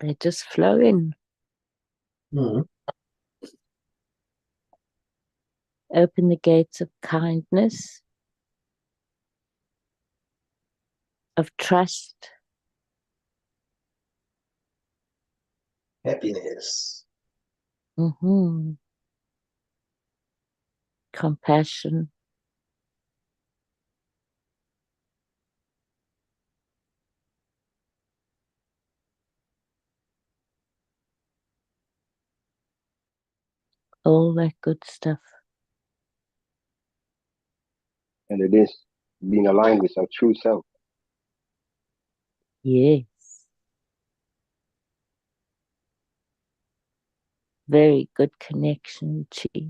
They just flow in. Mm. Open the gates of kindness, of trust, Happiness. mm-hmm, compassion. All that good stuff. And it is being aligned with our true self. Yes. Very good connection, Chi.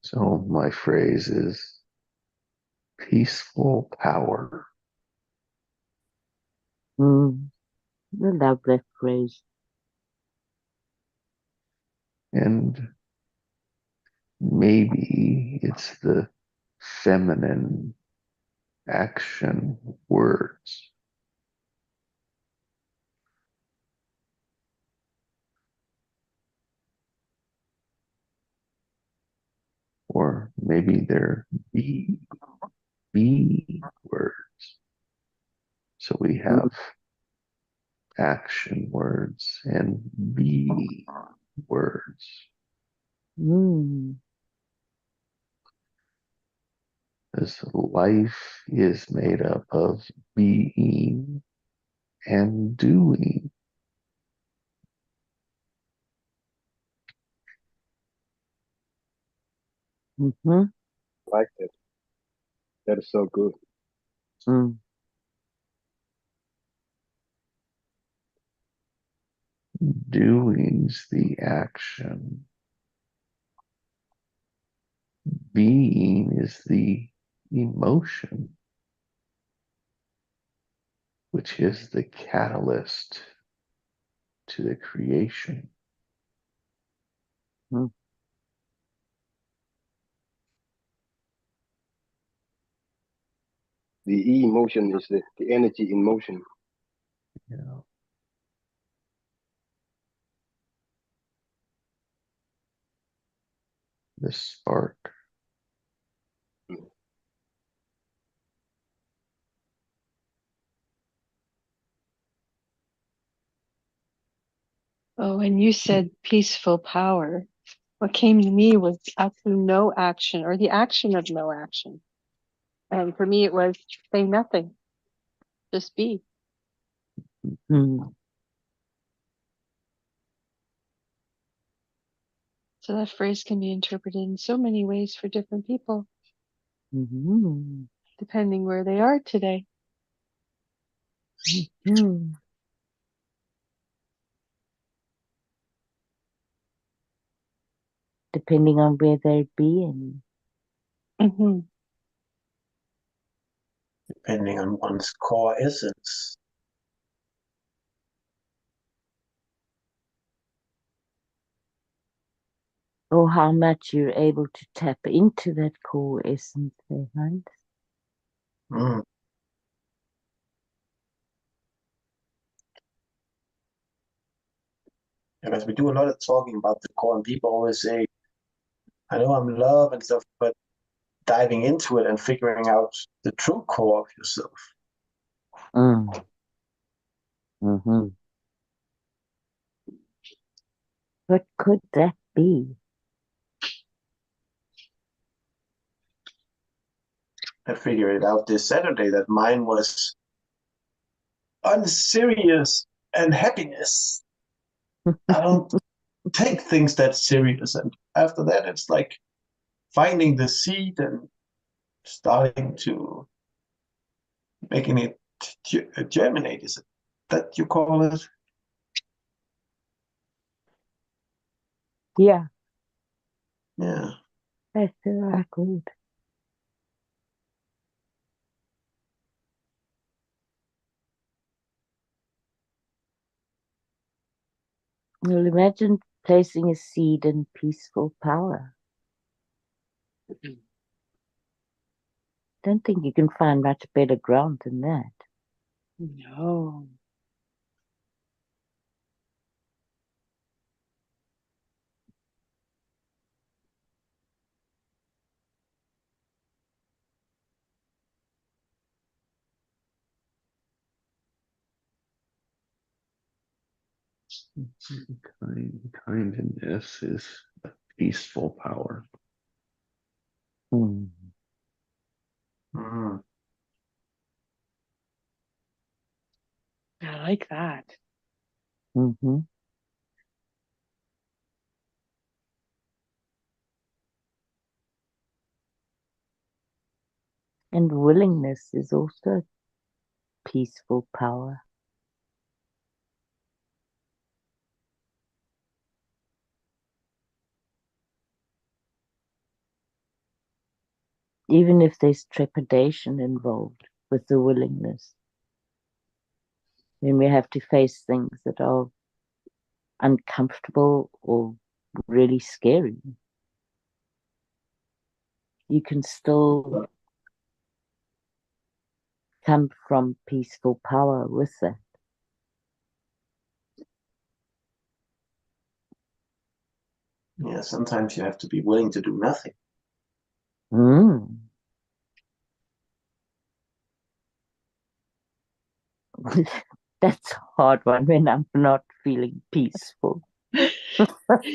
So my phrase is peaceful power. Mm, I love that phrase. And maybe it's the feminine action words. Or maybe they're be words. So we Mm, have action words and be words. mm, As life is made up of being and doing. mm-hmm, Like that. That is so good. mm, Doing's the action. Being is the emotion, which is the catalyst to the creation. mm. The E emotion is the energy in motion. You know, the spark. Mm. Oh, and you said peaceful power. What came to me was actually no action or the action of no action. And for me, it was say nothing, just be. Mm, So that phrase can be interpreted in so many ways for different people, mm, depending where they are today. mm. Depending on where they're being. Hmm. depending on one's core essence. Or how much you're able to tap into that core essence there, Hans. Mm. Because we do a lot of talking about the core, and people always say, I know I'm love and stuff, but diving into it and figuring out the true core of yourself. Mm. Mm-hmm. What could that be? I figured it out this Saturday that mine was unserious and happiness. I don't take things that serious. And after that, it's like finding the seed and starting to making it germinate. Is it that you call it? Yeah, Yeah. that's the right word. Well, imagine placing a seed in peaceful power. Don't think you can find much better ground than that. No. Kindness is a peaceful power. Mm. Mm. I like that. Mm-hmm. And willingness is also peaceful power. Even if there's trepidation involved with the willingness, then we have to face things that are uncomfortable or really scary. You can still come from peaceful power with that. Yeah, sometimes you have to be willing to do nothing. Mm. That's a hard one when I'm not feeling peaceful.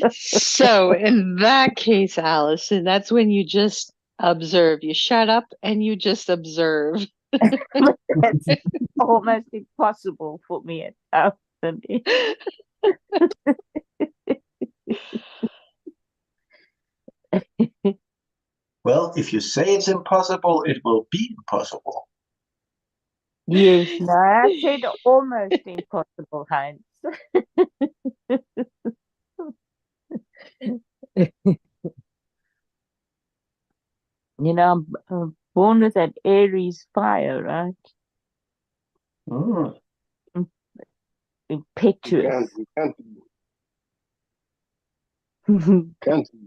So in that case, Allison, that's when you just observe. You shut up and you just observe. That's almost impossible for me at times. Well, if you say it's impossible, it will be impossible. Yes, no, I said almost impossible, Heinz. You know, I'm born with that Aries fire, right? Mm. Impetuous. Can't be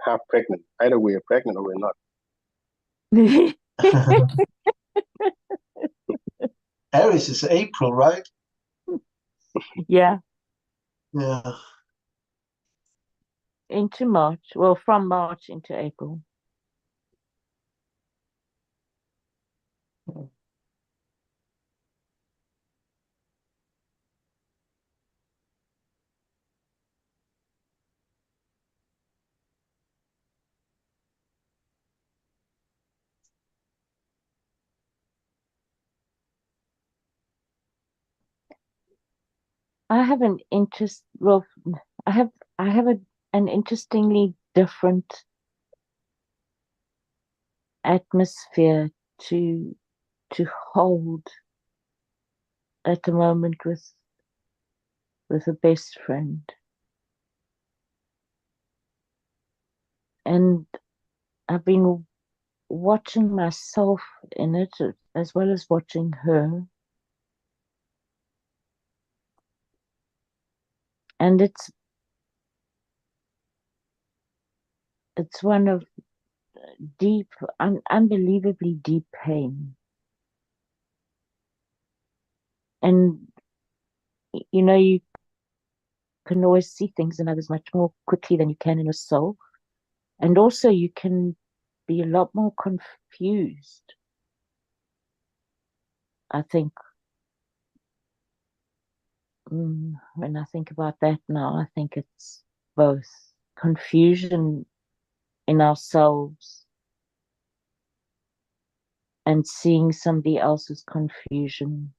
half pregnant. Either we're pregnant or we're not. Aries is April, right? Yeah, Yeah. into March. Well, from March into April. I have an interest. Well, I have an interestingly different atmosphere to hold at the moment with a best friend, and I've been watching myself in it as well as watching her. And it's one of deep, unbelievably deep pain. And, you know, you can always see things in others much more quickly than you can in yourself. And also you can be a lot more confused, I think. When I think about that now, I think it's both confusion in ourselves and seeing somebody else's confusion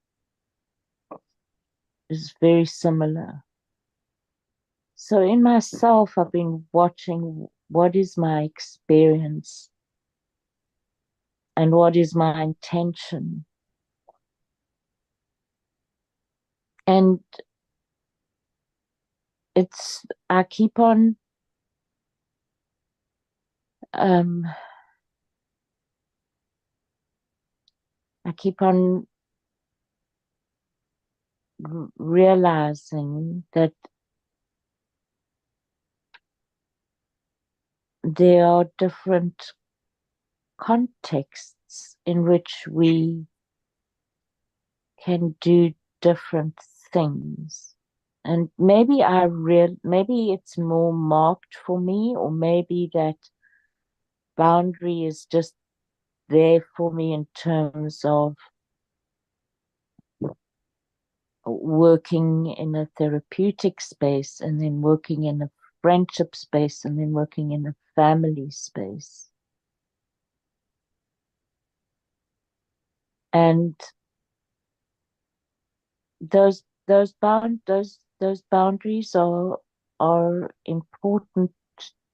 is very similar. So in myself, I've been watching what is my experience and what is my intention. And I keep on realizing that there are different contexts in which we can do different things. And maybe maybe it's more marked for me, or maybe that boundary is just there for me in terms of working in a therapeutic space and then working in a friendship space and then working in a family space. And those boundaries are important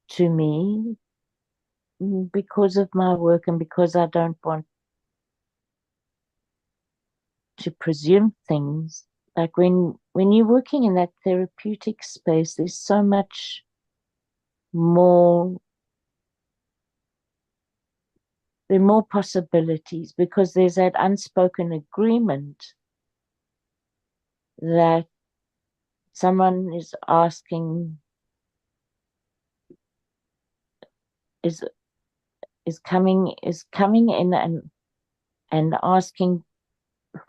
to me because of my work and because I don't want to presume things. Like when you're working in that therapeutic space, there's so much more, there are more possibilities because there's that unspoken agreement that someone is asking, is coming in and asking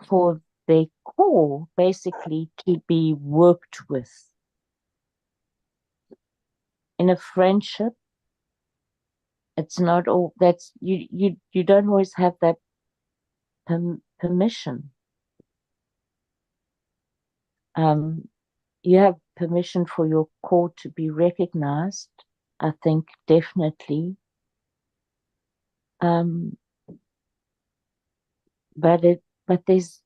for their core basically to be worked with. In a friendship, it's not all that's you don't always have that permission. You have permission for your core to be recognized, I think, definitely. But there's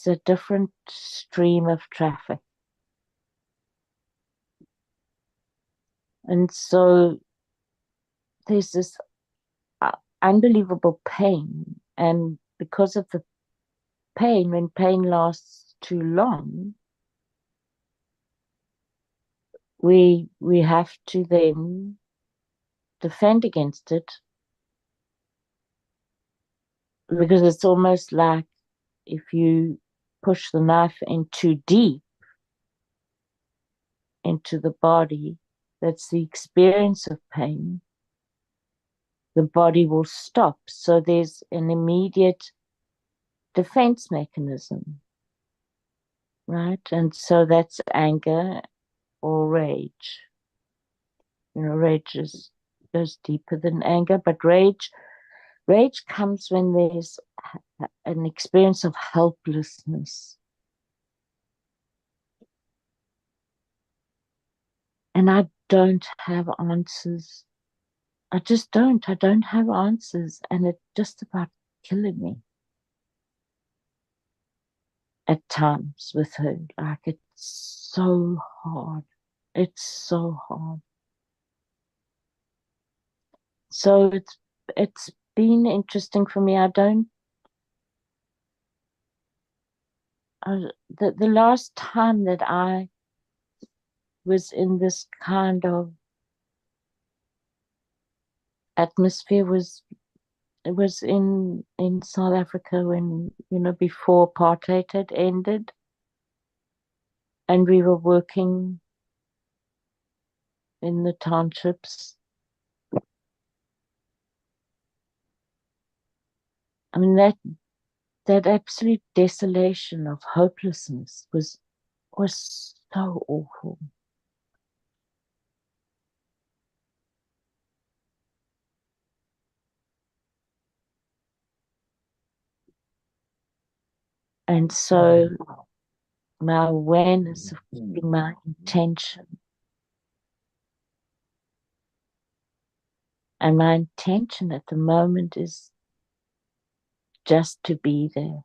a different stream of traffic. And so there's this unbelievable pain. And because of the pain, when pain lasts too long, we have to then defend against it, because it's almost like if you push the knife in too deep into the body, that's the experience of pain, the body will stop. So there's an immediate defense mechanism, right? And so that's anger or rage. You know, rage goes deeper than anger, but rage comes when there's an experience of helplessness. And I don't have answers. I just don't. I don't have answers. And it's just about killing me at times with her. Like, it's so hard. It's so hard. So it's been interesting for me. The last time that I was in this kind of atmosphere was in South Africa when, before apartheid had ended, and we were working in the townships. I mean, that absolute desolation of hopelessness was so awful. And so my awareness of keeping my intention, and my intention at the moment is just to be there.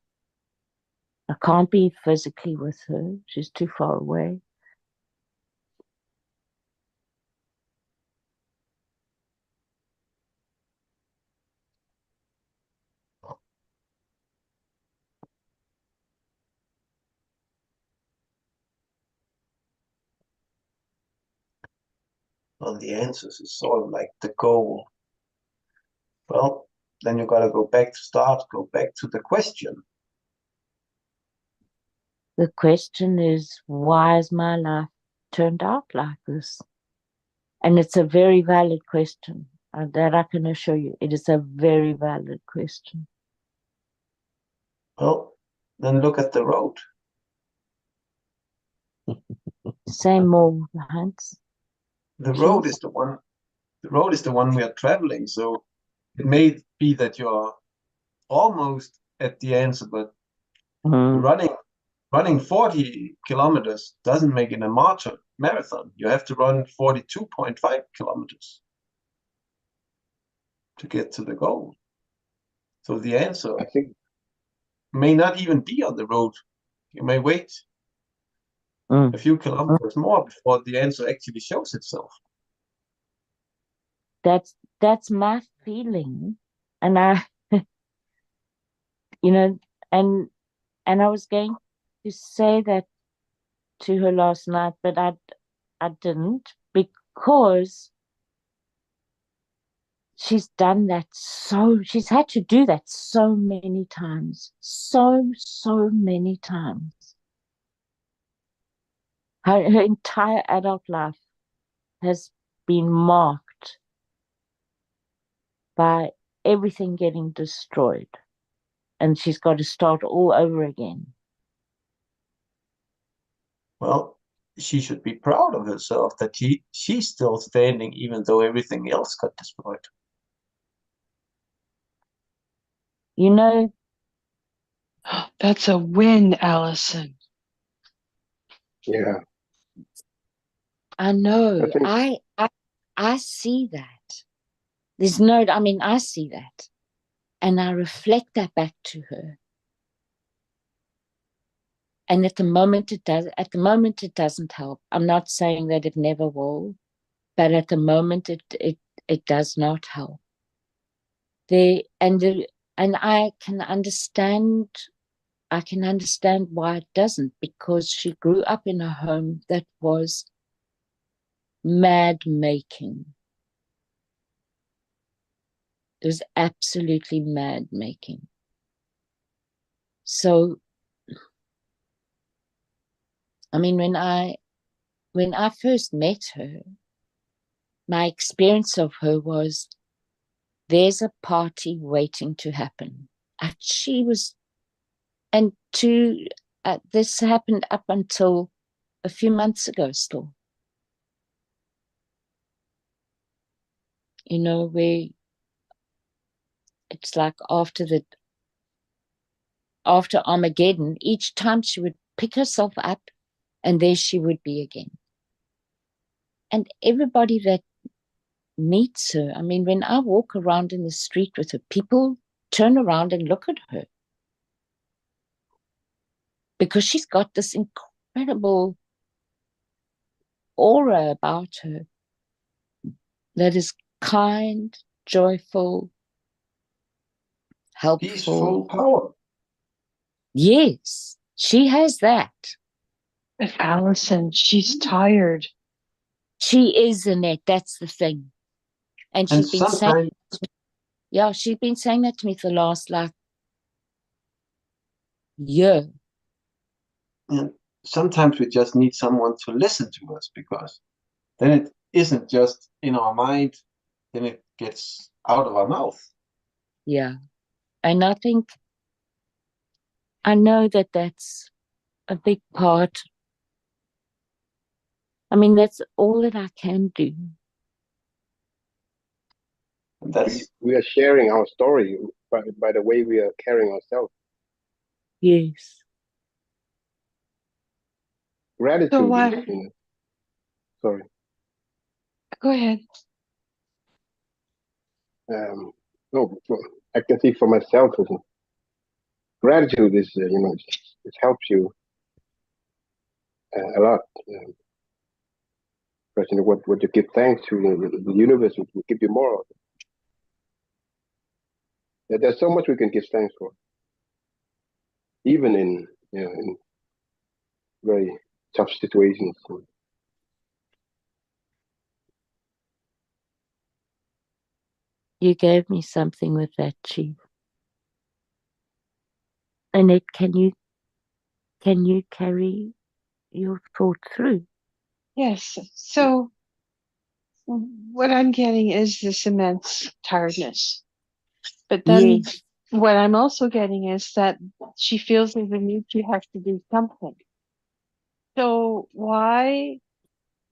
I can't be physically with her. She's too far away. Well, the answers is sort of like the goal. Well, then you got to go back to the question. The question is, why has my life turned out like this? And it's a very valid question. That I can assure you. It is a very valid question. Well, then look at the road. Say more, Hans. The Please. road is the one. The road is the one we are traveling. So it may be that you're almost at the answer, but running 40 kilometers doesn't make it a marathon. You have to run 42.5 kilometers to get to the goal. So the answer, I think, may not even be on the road. You may wait a few kilometers more before the answer actually shows itself. That's my feeling. And I, and I was going to say that to her last night, but I didn't, because she's done that she's had to do that so many times. So many times. Her entire adult life has been marked by everything getting destroyed. And she's got to start all over again. Well, she should be proud of herself that she's still standing even though everything else got destroyed. That's a win, Allison. yeah. I know. I think- I see that. I see that. And I reflect that back to her. And at the moment it doesn't help. I'm not saying that it never will, but at the moment it does not help. And I can understand why it doesn't, because she grew up in a home that was mad making. It was absolutely mad making. So, I mean, when I first met her, my experience of her was, there's a party waiting to happen. This happened up until a few months ago still. Where it's like after Armageddon, each time she would pick herself up and there she would be again. And everybody that meets her, I mean, when I walk around in the street with her, people turn around and look at her, because she's got this incredible aura about her that is kind, joyful, helpful. Peaceful power. Yes, she has that. But Allison, she's tired. She is, Annette. That's the thing. And And she's been saying, sometimes, yeah, she's been saying that to me for the last like year. and sometimes we just need someone to listen to us, because then it isn't just in our mind, then it gets out of our mouth. Yeah. And I know that that's a big part. I mean, that's all that I can do. And that's We are sharing our story by the way we are carrying ourselves. Yes. Gratitude So why? is, sorry. Go ahead. No, I can see for myself. Gratitude is, it helps you a lot. Because what you give thanks to, the universe will give you more of it. There's so much we can give thanks for, even in very tough situations. You gave me something with that, Chief. Annette, can you carry your thought through? Yes. So what I'm getting is this immense tiredness. But then Yes. what I'm also getting is that she feels there's a need to have to do something. So why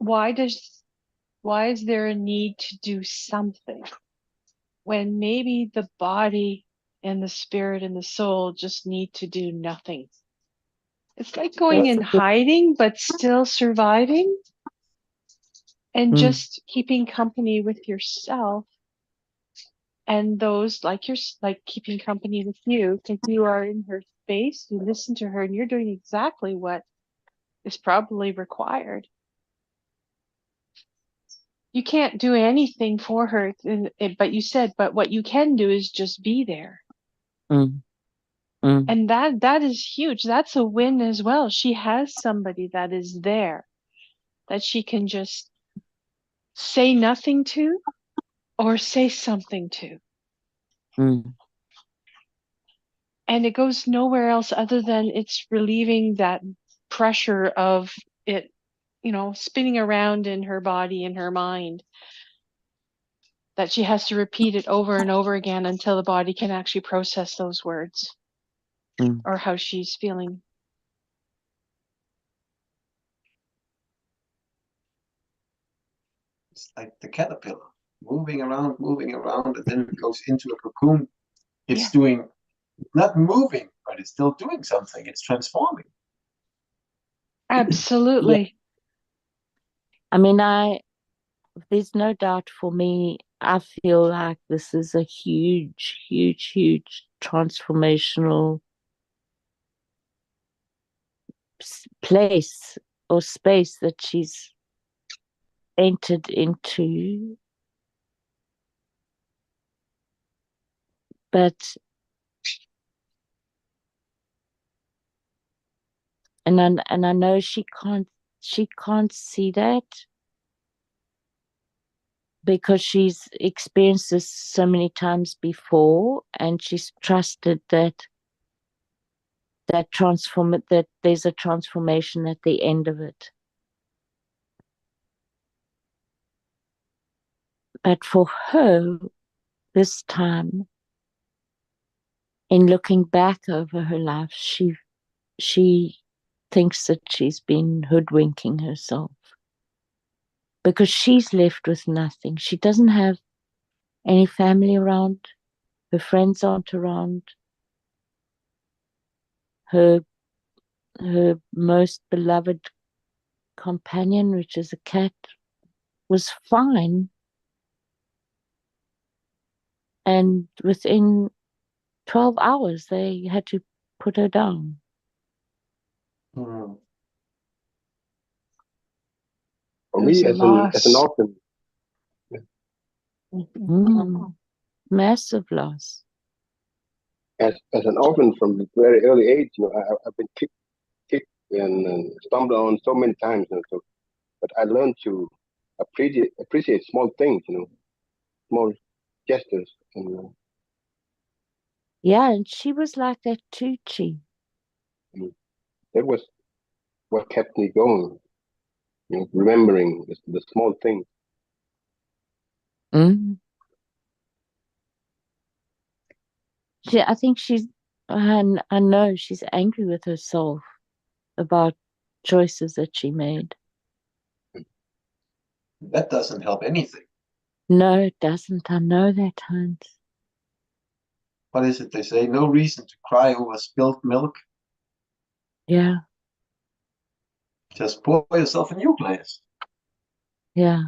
is there a need to do something when maybe the body and the spirit and the soul just need to do nothing? It's like going that's in hiding, but still surviving and just keeping company with yourself and those like keeping company with you because you are in her space, you listen to her and you're doing exactly what is probably required. You can't do anything for her, but you said, but what you can do is just be there. Mm. Mm. And that is huge. That's a win as well. She has somebody that is there that she can just say nothing to or say something to. Mm. And it goes nowhere else other than it's relieving that pressure of it, spinning around in her body and her mind, that she has to repeat it over and over again until the body can actually process those words Mm. or how she's feeling. it's like the caterpillar moving around, and then it goes into a cocoon. It's doing, not moving, but it's still doing something. It's transforming. Absolutely. I mean, there's no doubt for me, I feel like this is a huge, huge, huge transformational place or space that she's entered into. But and I know she can't see that because she's experienced this so many times before, and she's trusted that there's a transformation at the end of it. But for her, this time, in looking back over her life, she thinks that she's been hoodwinking herself because she's left with nothing. She doesn't have any family around. Her friends aren't around. Her most beloved companion, which is a cat, was fine. And within 12 hours, they had to put her down. Mm. For It was me, a as an loss. orphan, Massive loss. as an orphan from a very early age, I've been kicked and stumbled on so many times, but I learned to appreciate small things, small gestures, and Yeah, and she was like that too, Chi. that was what kept me going. Remembering the small things. Mm. I think I know she's angry with herself about choices that she made. That doesn't help anything. No, it doesn't. I know that, Hans. What is it they say? No reason to cry over spilled milk. Yeah, Just pour yourself a new glass. yeah.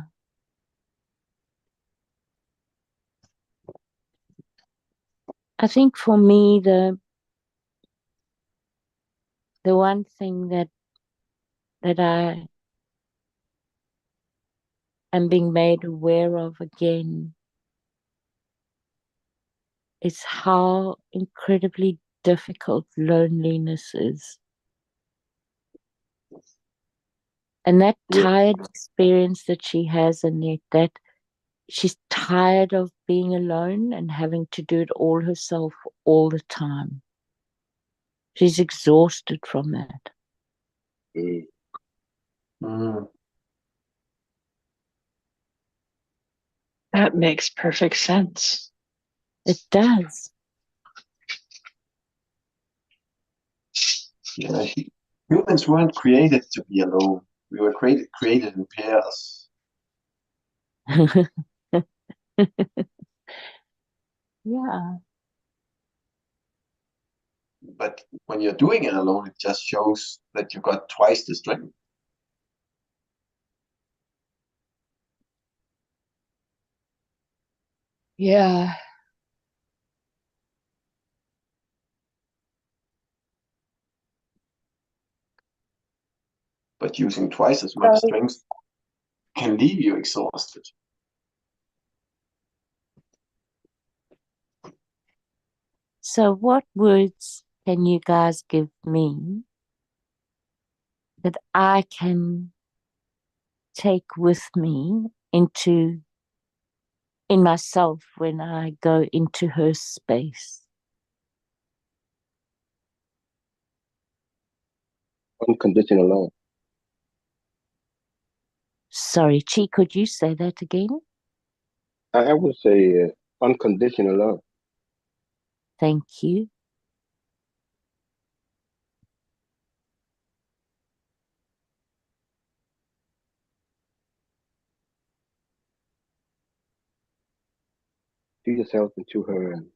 I think for me, the one thing that I am being made aware of again is how incredibly difficult loneliness is. And that Yeah. tired experience that she has, Annette, that she's tired of being alone and having to do it all herself all the time. She's exhausted from that. Mm. Mm. That makes perfect sense. It does. Yeah, humans weren't created to be alone. We were created in pairs. Yeah. But when you're doing it alone, it just shows that you got twice the strength. Yeah. But using twice as much strength can leave you exhausted. So, what words can you guys give me that I can take with me in myself when I go into her space? Unconditional love. Sorry, Chi, could you say that again? I would say unconditional love. Thank you. See yourself into her. And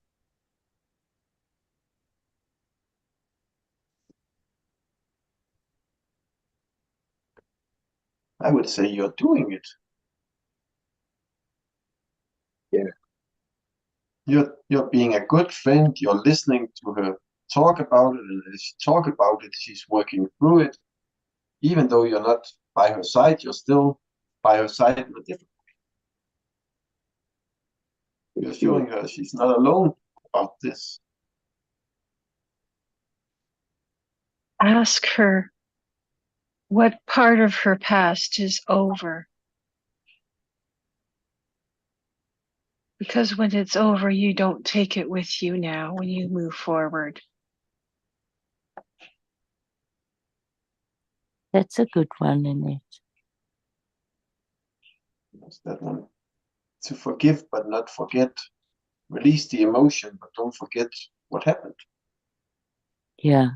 I would say you're doing it. yeah, You're being a good friend. You're listening to her talk about it, and as she talk about it, she's working through it. Even though you're not by her side, you're still by her side in a different. You're showing her she's not alone about this. Ask her what part of her past is over. Because when it's over, you don't take it with you now when you move forward. That's a good one, Annette. That's that one. To forgive but not forget. Release the emotion, but don't forget what happened. Yeah.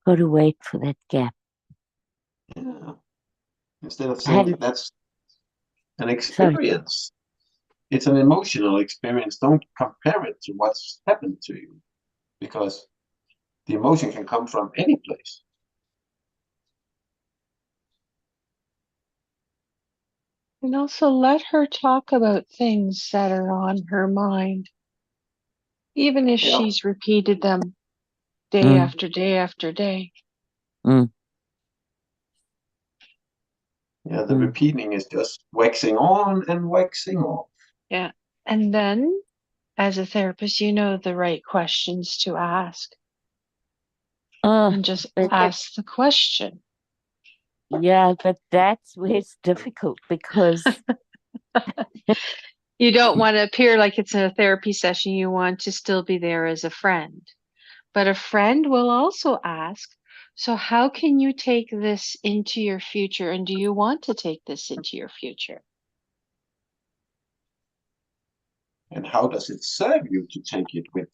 Got to wait for that gap. Yeah. Instead of saying that's an experience, it's an emotional experience. Don't compare it to what's happened to you, because the emotion can come from any place. And also let her talk about things that are on her mind, even if she's repeated them day after day after day. Mm. Yeah, the Mm. repeating is just waxing on and waxing off. Yeah. And then as a therapist, you know the right questions to ask Oh, and just but ask the question. yeah, but that's where it's difficult because You don't want to appear like it's a therapy session. You want to still be there as a friend. But a friend will also ask, so how can you take this into your future? And do you want to take this into your future? And how does it serve you to take it with?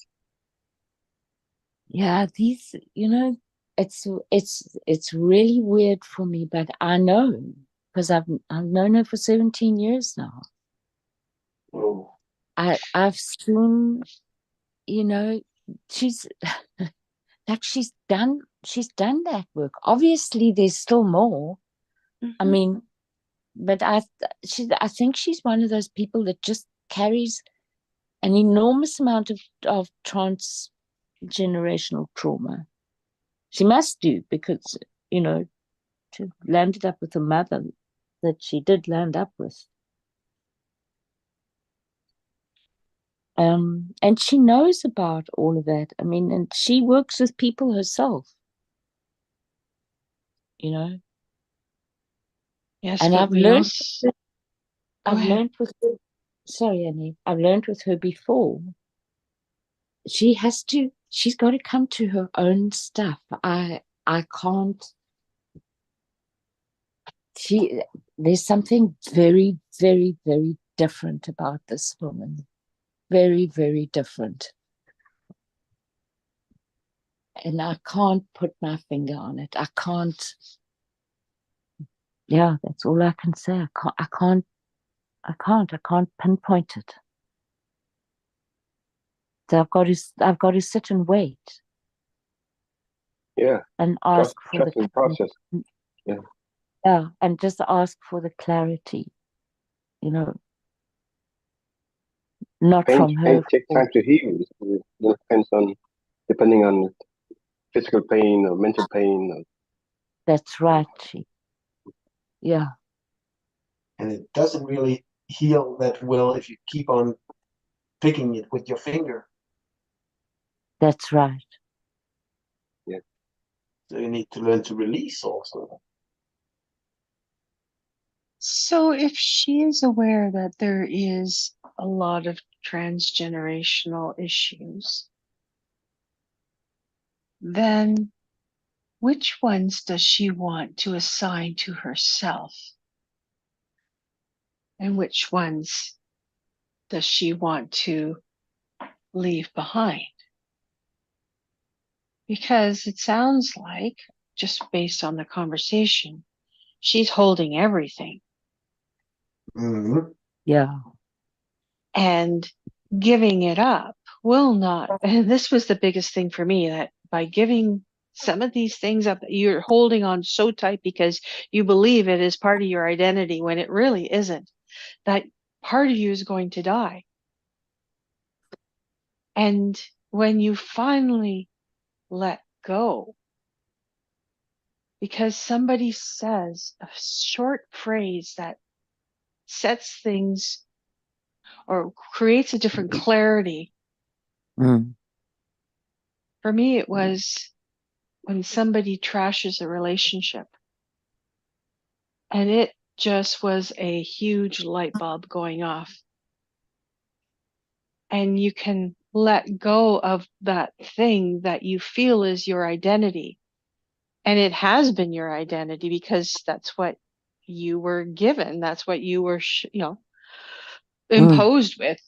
yeah, these, it's really weird for me, but I know because I've known her for 17 years now. Oh, I've seen, she's like she's done that work. Obviously, there's still more. I mean, but I think she's one of those people that just carries an enormous amount of transgenerational trauma. She must do because, to landed up with a mother that she did land up with. And she knows about all of that. I mean, and she works with people herself, Yes, and but I've we learned also I've ahead. learned with her. Sorry, Annie. I've learned with her before. She's got to come to her own stuff. I can't. There's something very, very, very different about this woman. Very, very different. And I can't put my finger on it. I can't. Yeah, that's all I can say. I can't pinpoint it. So I've got to sit and wait. Yeah. And ask for Trust the process. Yeah. Yeah, and just ask for the clarity, not Pain from her. takes time to heal. It depending on physical pain or mental pain. That's right. Yeah. and it doesn't really heal that well if you keep on picking it with your finger. That's right. Yeah. So you need to learn to release also. So if she is aware that there is a lot of transgenerational issues, then which ones does she want to assign to herself? And which ones does she want to leave behind? Because it sounds like, just based on the conversation, she's holding everything. Mm-hmm. Yeah. And giving it up will not. And this was the biggest thing for me, that by giving some of these things up that you're holding on so tight because you believe it is part of your identity when it really isn't, that part of you is going to die. And when you finally let go, because somebody says a short phrase that sets things or creates a different clarity. Mm. For me, it was when somebody trashes a relationship. And it just was a huge light bulb going off. And you can let go of that thing that you feel is your identity. And it has been your identity because that's what you were given. That's what you were, imposed with.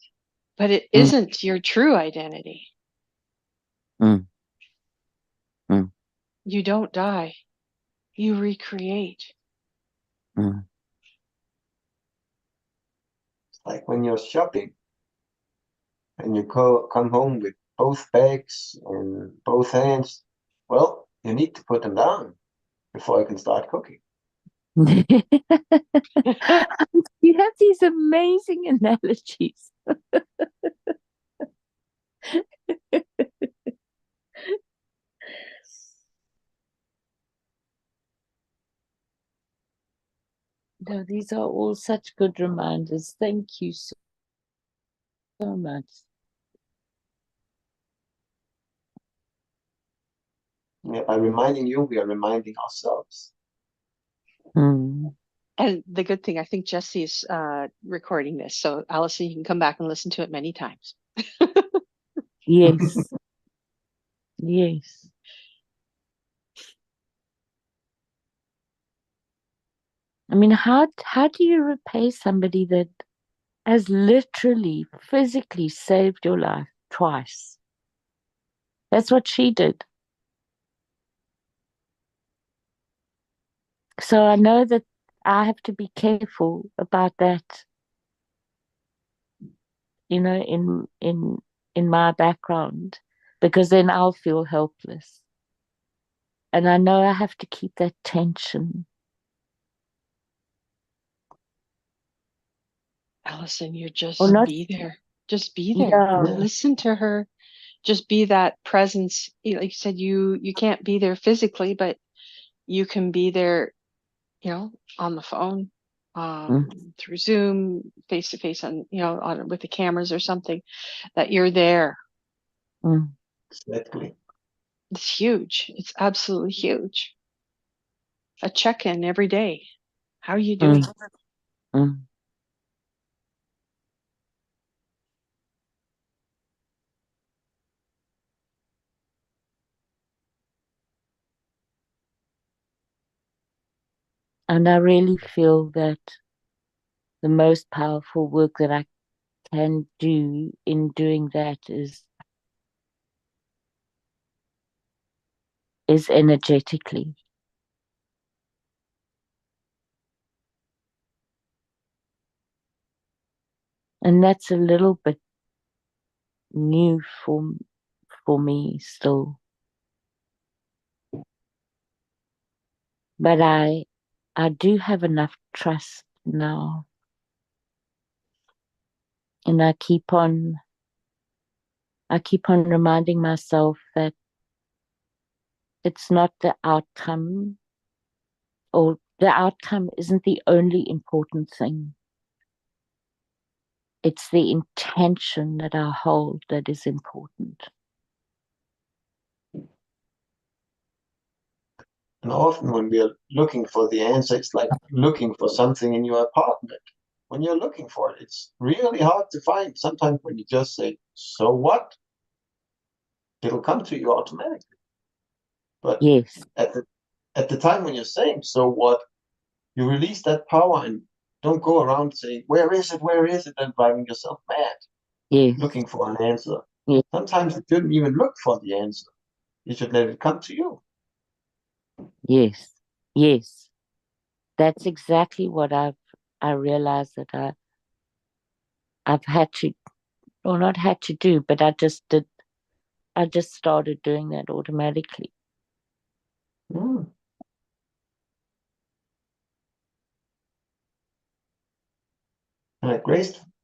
But it isn't your true identity. Mm. Mm. You don't die. You recreate. Mm. It's like when you're shopping and you come home with both bags in both hands. Well, you need to put them down before you can start cooking. You have these amazing analogies. No, these are all such good reminders. Thank you so much. Yeah, by reminding you, we are reminding ourselves. Mm. And the good thing, I think Jesse's recording this, so Allison, you can come back and listen to it many times. Yes. Yes. I mean, how do you repay somebody that has literally, physically saved your life twice? That's what she did. So I know that I have to be careful about that, you know, in my background, because then I'll feel helpless. And I know I have to keep that tension. Allison, you just Or not, be there. Just be there. yeah, Listen to her. Just be that presence. Like you said, you can't be there physically, but you can be there, on the phone, mm, through Zoom, face to face on, on with the cameras or something, that you're there. mm, Exactly. It's huge. It's absolutely huge. A check-in every day. How are you doing? mm, mm. And I really feel that the most powerful work that I can do in doing that is energetically. And that's a little bit new for me still. But I do have enough trust now. And I keep on reminding myself that it's not the outcome, or the outcome isn't the only important thing. It's the intention that I hold that is important. And often when we are looking for the answer, it's like looking for something in your apartment. When you're looking for it, it's really hard to find. Sometimes when you just say, so what? It'll come to you automatically. But Yes, at the time when you're saying, so what? You release that power and don't go around saying, where is it? Where is it? And driving yourself mad, yes, looking for an answer. yes, Sometimes you shouldn't even look for the answer. You should let it come to you. yes, yes. That's exactly what I realized that I've had to, or not had to do, but I just did. I just started doing that automatically. Mm.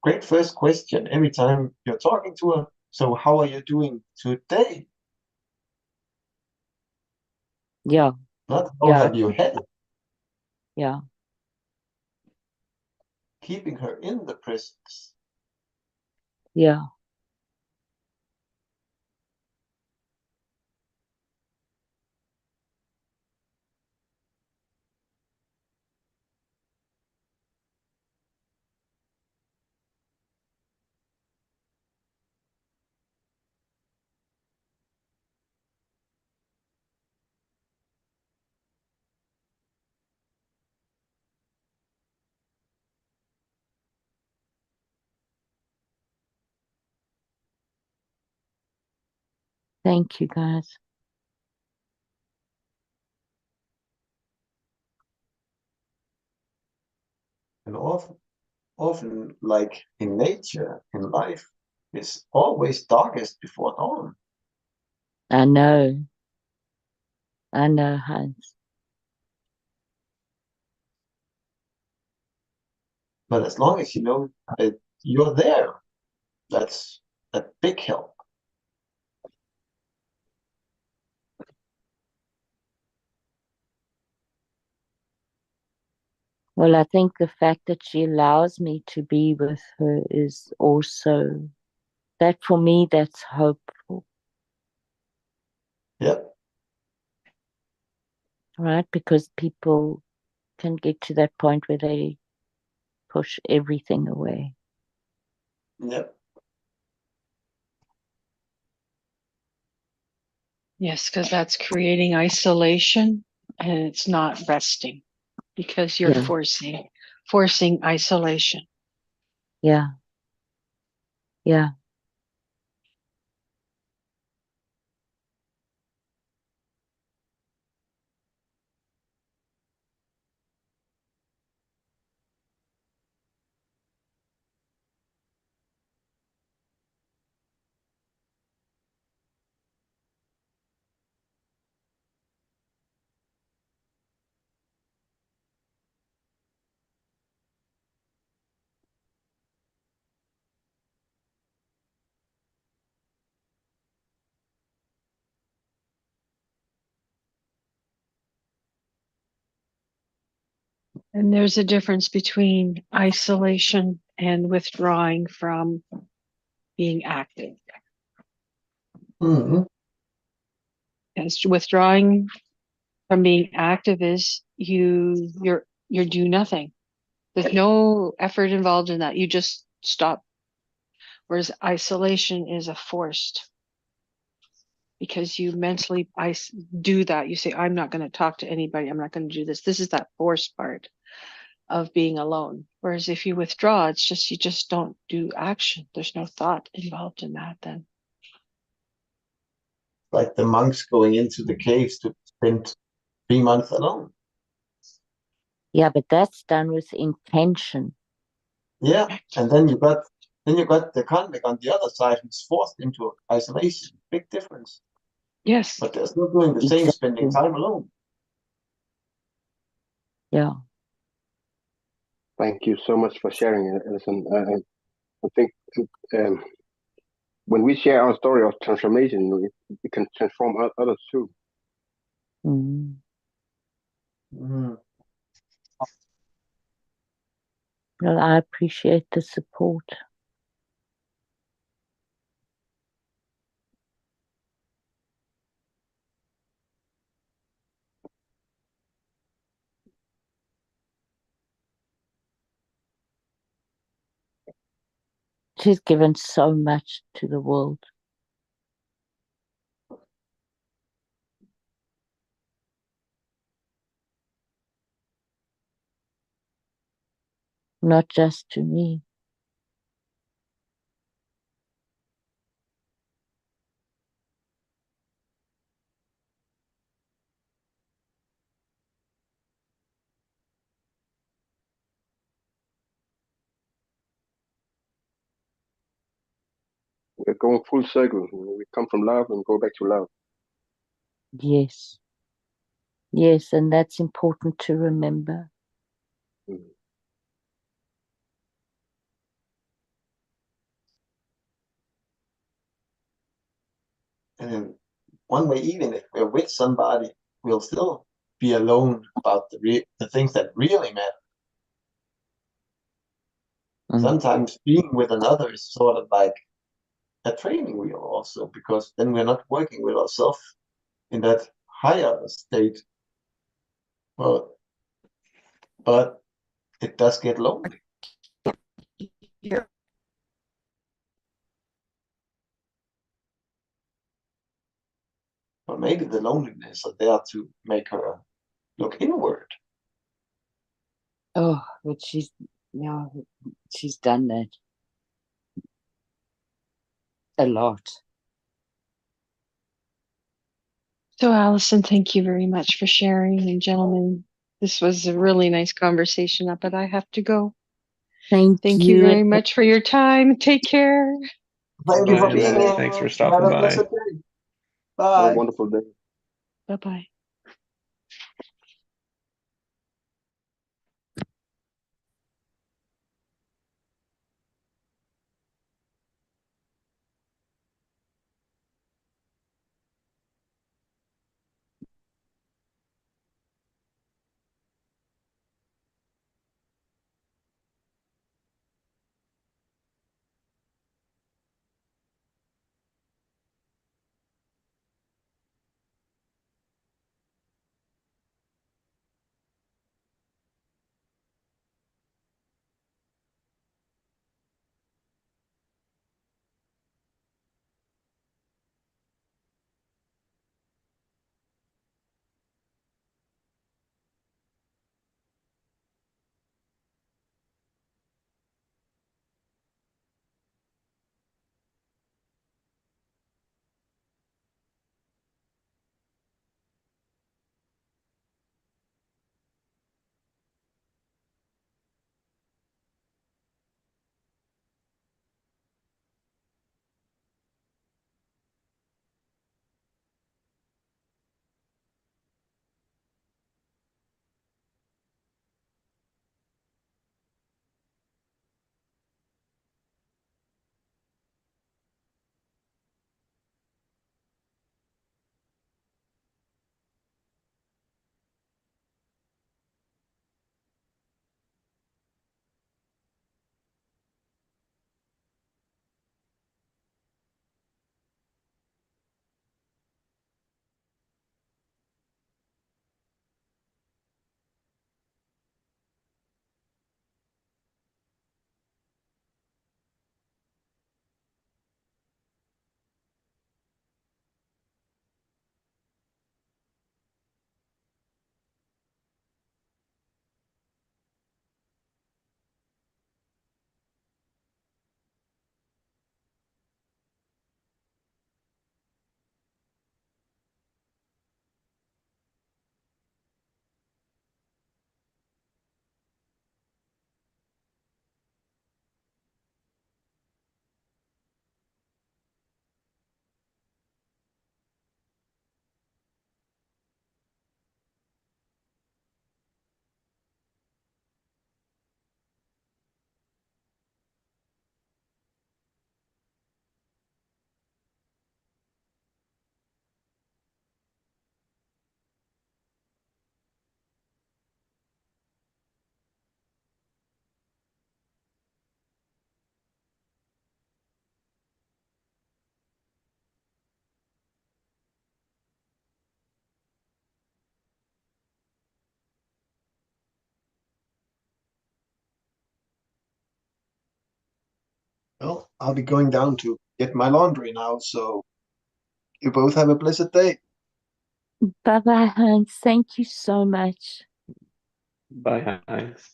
Great first question. Every time you're talking to her, so how are you doing today? Yeah, Not how yeah, have you had it? yeah. Keeping her in the presence. Yeah. Thank you, guys. And often like in nature, in life, it's always darkest before dawn. I know, Hans. But as long as you know that you're there, that's a big help. Well, I think the fact that she allows me to be with her is also that for me, that's hopeful, Yep. right? Because people can get to that point where they push everything away. Yep. Yes, because that's creating isolation and it's not resting because you're Yeah. forcing isolation. Yeah. Yeah. And there's a difference between isolation and withdrawing from being active. Hmm. And withdrawing from being active is you're do nothing. There's no effort involved in that. You just stop. Whereas isolation is a forced because you mentally do that. You say, I'm not going to talk to anybody. I'm not going to do this. This is that forced part of being alone. Whereas if you withdraw, it's just you just don't do action. There's no thought involved in that then. Like the monks going into the caves to spend 3 months alone. Yeah, but that's done with intention. Yeah. And then you got the convict on the other side who's forced into isolation. Big difference. Yes. But they're still doing the same, spending Exactly. time alone. Yeah. Thank you so much for sharing, Alison. I think um, when we share our story of transformation, it can transform others too. Mm. Mm. Well, I appreciate the support. She's given so much to the world. Not just to me. We're going full circle. We come from love and go back to love. Yes. Yes, and that's important to remember. Mm. And in one way, even if we're with somebody, we'll still be alone about the things that really matter. Mm. Sometimes being with another is sort of like a training wheel also, because then we're not working with ourselves in that higher state. But it does get lonely. But maybe the loneliness are there to make her look inward. Oh, but she's done that a lot. So Alison, thank you very much for sharing. And gentlemen, this was a really nice conversation, but I have to go. Thank Thank you you. very much for your time. Take care. Thank you Bye, for being Ellen. here. Thanks for Have stopping a blessed by. day. Have a Bye. wonderful day. Bye-bye. I'll be going down to get my laundry now. So you both have a blessed day. Bye-bye, Hans. Thank you so much. Bye, Heinz.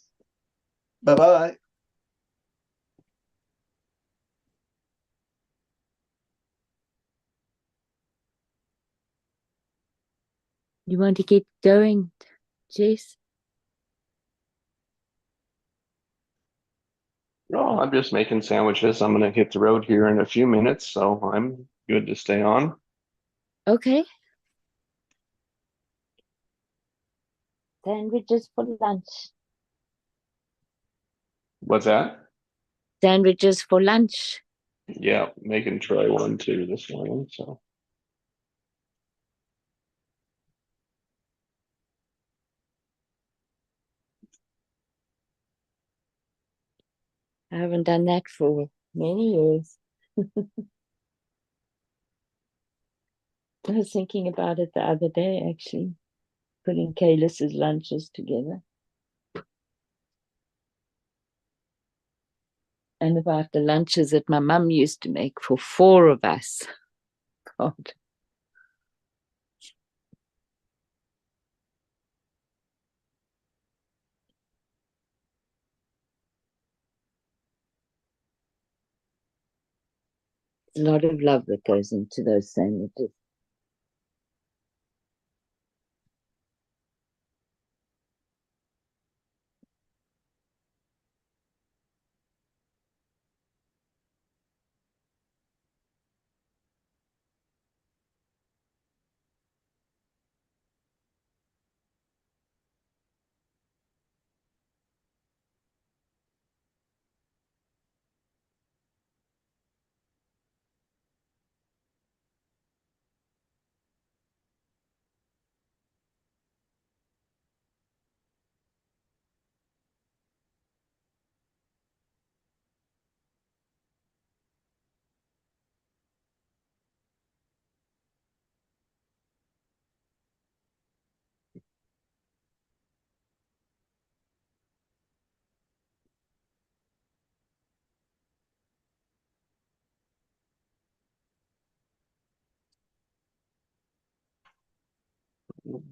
Bye bye. You want to get going, Jess? Oh, I'm just making sandwiches. I'm gonna hit the road here in a few minutes, so I'm good to stay on. Okay. Sandwiches for lunch. What's that? Sandwiches for lunch. Yeah, making Troy one too this morning, so. I haven't done that for many years. I was thinking about it the other day, actually, putting Kalis's lunches together. And about the lunches that my mum used to make for 4 of us. God. A lot of love that goes into those sandwiches.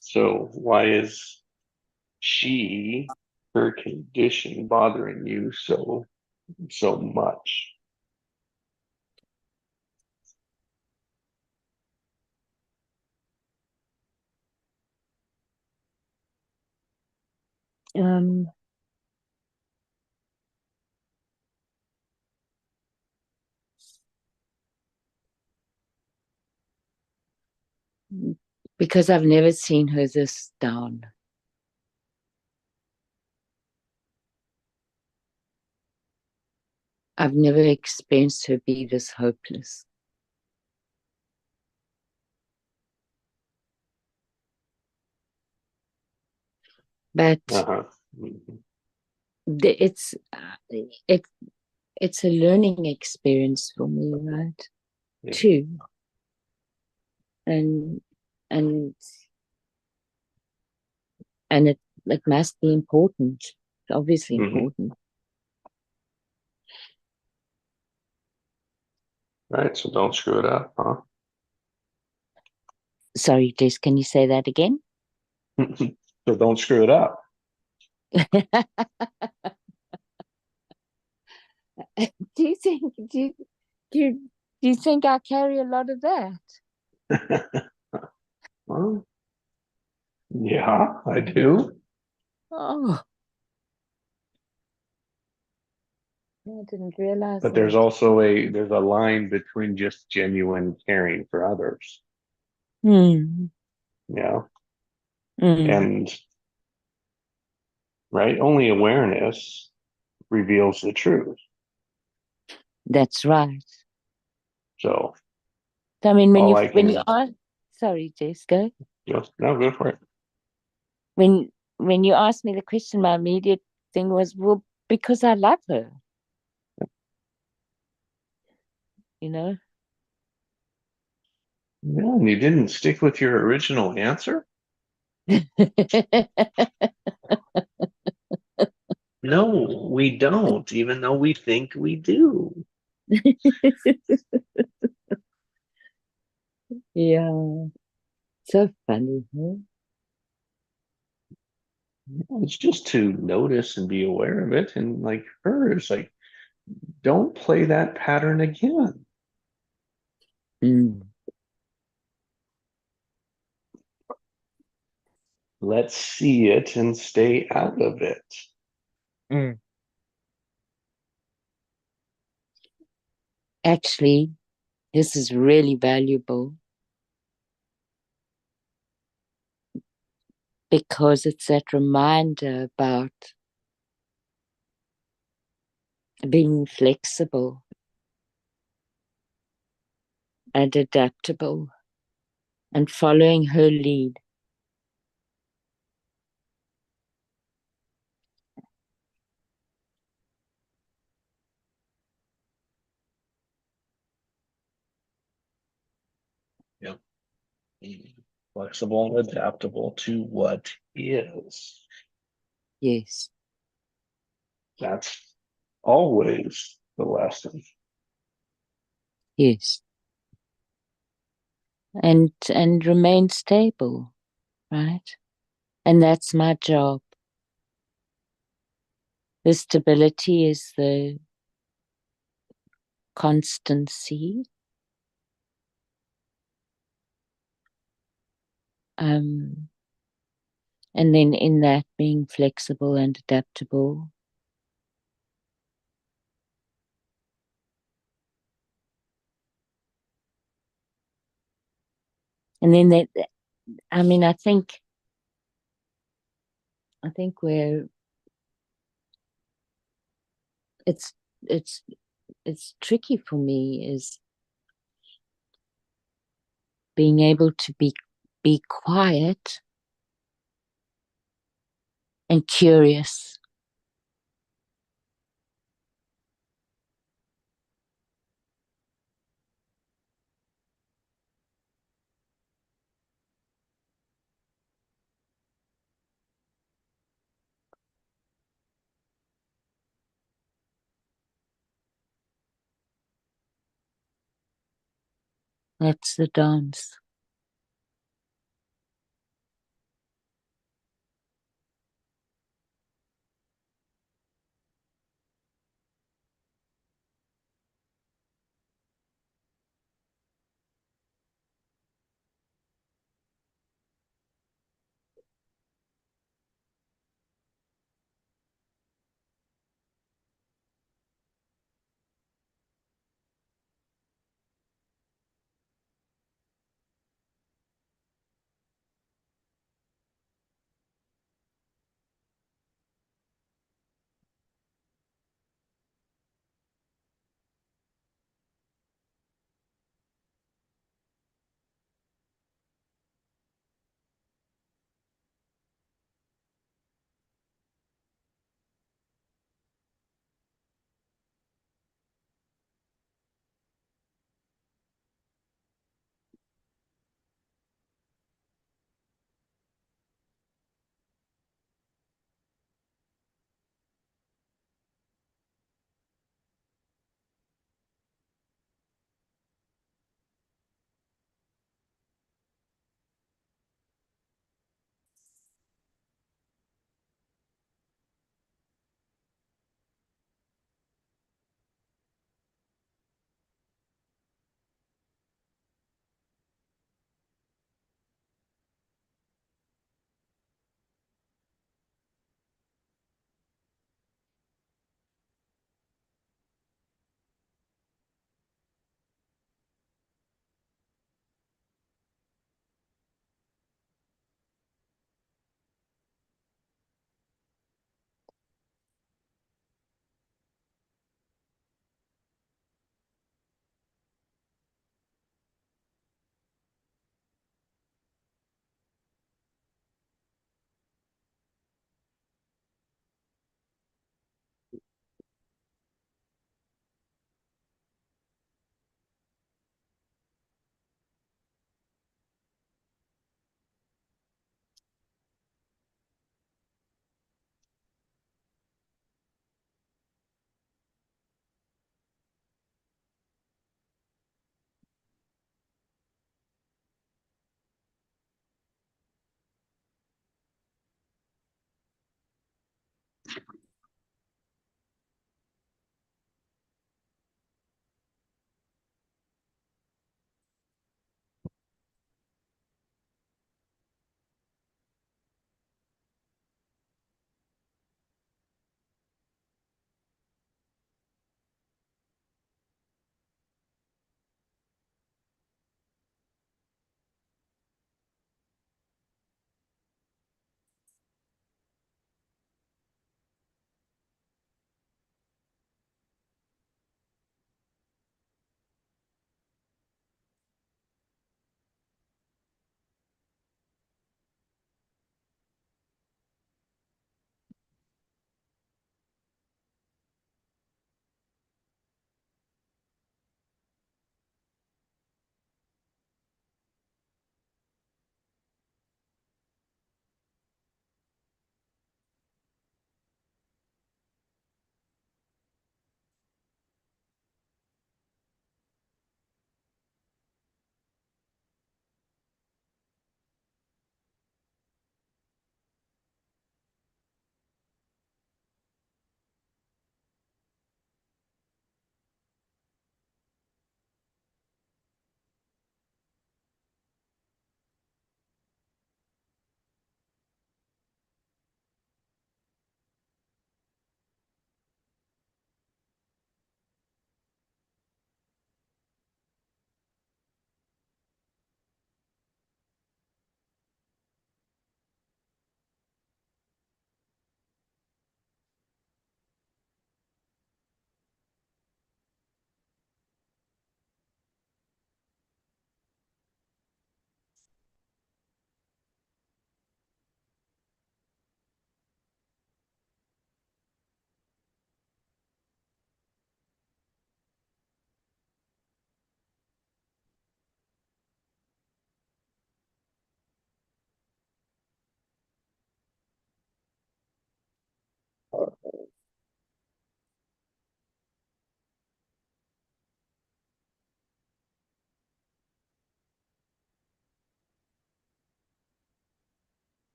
So why is her condition bothering you so much? Um, because I've never seen her this down. I've never experienced her be this hopeless. But Uh-huh. Mhm. it's it's a learning experience for me, right? Yeah. Too. And and and it must be important. It's obviously Mhm. important. Right, so don't screw it up, huh? Sorry, Jess, can you say that again? So don't screw it up. Do you think do you think I carry a lot of that? Well, yeah, I do. Oh, I didn't realize But that. there's a line between just genuine caring for others. Hmm. Yeah. Mm, And right, only awareness reveals the truth. that's right. So So, I mean, all I when you can ask, sorry, Jessica, just no, go for it. when you asked me the question, my immediate thing was, well, because I love her, you know. Yeah, and you didn't stick with your original answer? No, we don't, even though we think we do. Yeah, so funny, huh? It's just to notice and be aware of it. And like her, it's like, don't play that pattern again. Mm. Let's see it and stay out of it. Mm. Actually, this is really valuable because it's that reminder about being flexible and adaptable and following her lead. Yep. Flexible and adaptable to what is. Yes, That's always the lesson. yes. And remain stable, right? And that's my job. The stability is the constancy. And then in that being flexible and adaptable. And then that, I mean, I think where it's it's it's tricky for me is being able to be quiet and curious. That's the dance.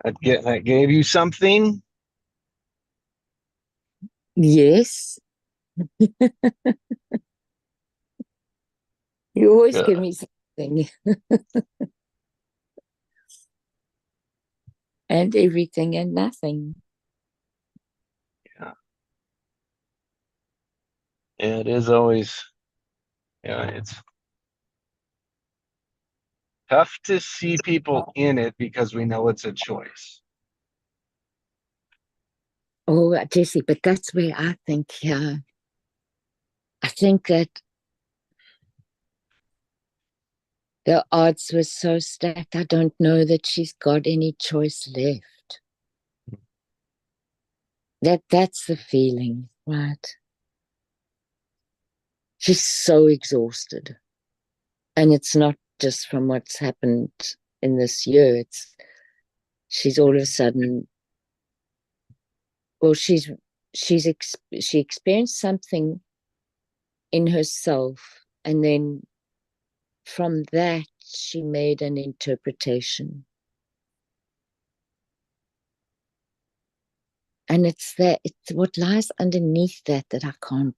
That gave you something. Yes. You always give Good. me something. And everything and nothing. Yeah. It is always, yeah, it's tough to see people in it because we know it's a choice. Oh, Jesse, but that's where I think, I think that the odds were so stacked. I don't know that she's got any choice left. That's the feeling, right? She's so exhausted. And it's not just from what's happened in this year. She's all of a sudden, well, she experienced something in herself, and then from that she made an interpretation. And it's what lies underneath that I can't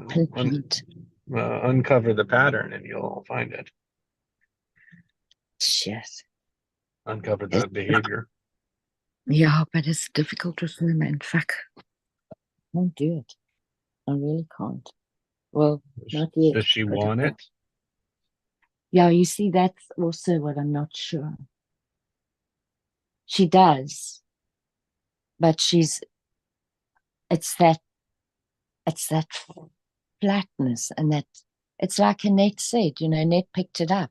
pinpoint. Uncover the pattern and you'll find it. Shit. Uncover the behavior. Yeah, but it's difficult with women. Fuck. I won't do it. I really can't. Well, not yet. Does she want it? Yeah, you see, that's also what I'm not sure. She does, but it's that flatness, and that it's like Annette said, Annette picked it up.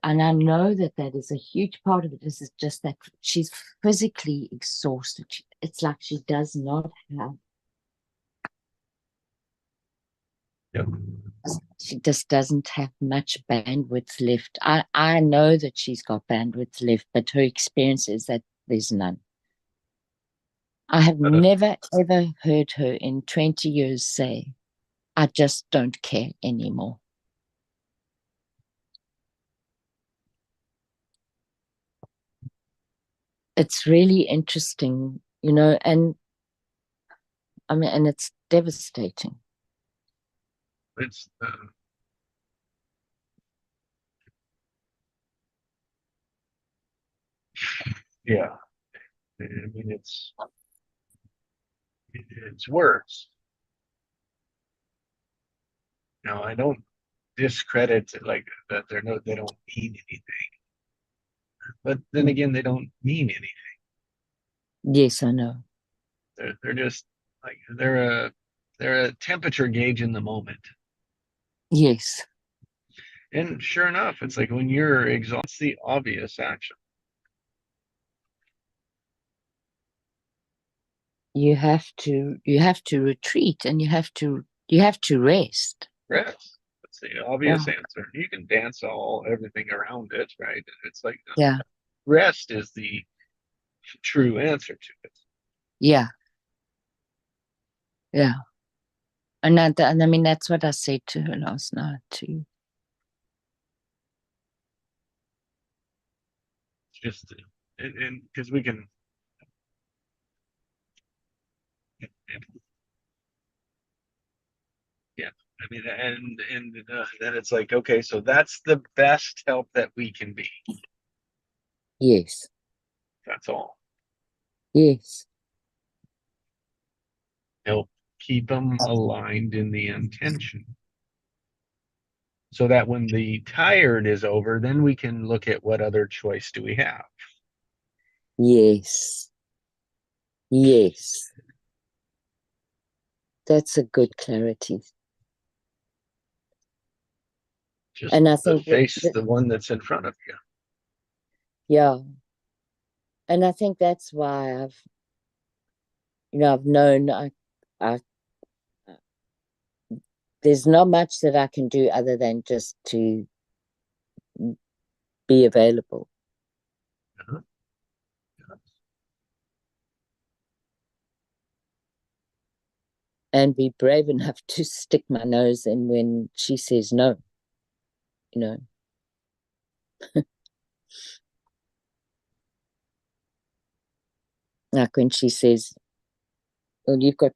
And I know that is a huge part of it. This is just that she's physically exhausted. It's like she does not have. Yep. She just doesn't have much bandwidth left. I know that she's got bandwidth left, but her experience is that there's none. I have never, ever heard her in 20 years say, I just don't care anymore. It's really interesting, and I mean, and it's devastating. It's yeah. I mean, it's words. Now, I don't discredit like that. They don't mean anything. But then again, they don't mean anything. Yes, I know. They're just like they're a temperature gauge in the moment. Yes. And sure enough, it's like when you're exhausted, it's the obvious action. You have to retreat, and you have to rest. Rest. That's the obvious answer. You can dance everything around it, right? It's like rest is the true answer to it. Yeah. Yeah. And I mean, that's what I said to her last night too. Just and because we can. Yeah, I mean, and then it's like, okay, so that's the best help that we can be. Yes. That's all. Yes. Help keep them aligned in the intention. So that when the tired is over, then we can look at what other choice do we have. Yes. Yes. That's a good clarity. Just and I think face the one that's in front of you. Yeah. And I think that's why I've known there's not much that I can do other than just to be available. Uh-huh. Yeah. And be brave enough to stick my nose in when she says no. Like when she says, well, you've got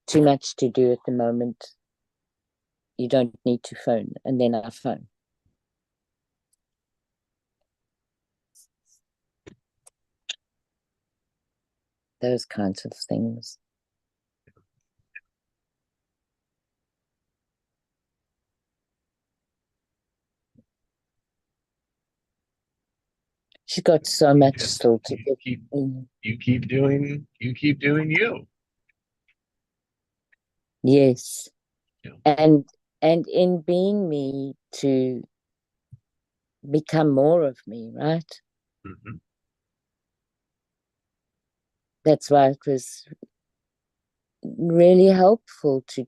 too much to do at the moment. You don't need to phone. And then I phone. Those kinds of things. She's got so much still to do. You keep doing you. Yes. Yeah. And in being me, to become more of me, right? Mm-hmm. That's why it was really helpful to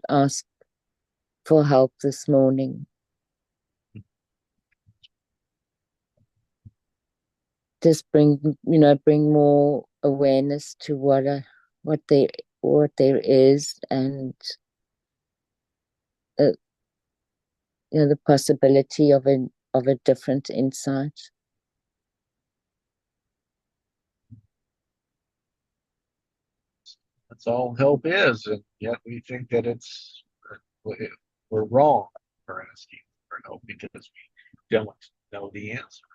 ask for help this morning. Just bring more awareness to what there is, and the possibility of a different insight. That's all help is, and yet we think that we're wrong for asking for help because we don't know the answer.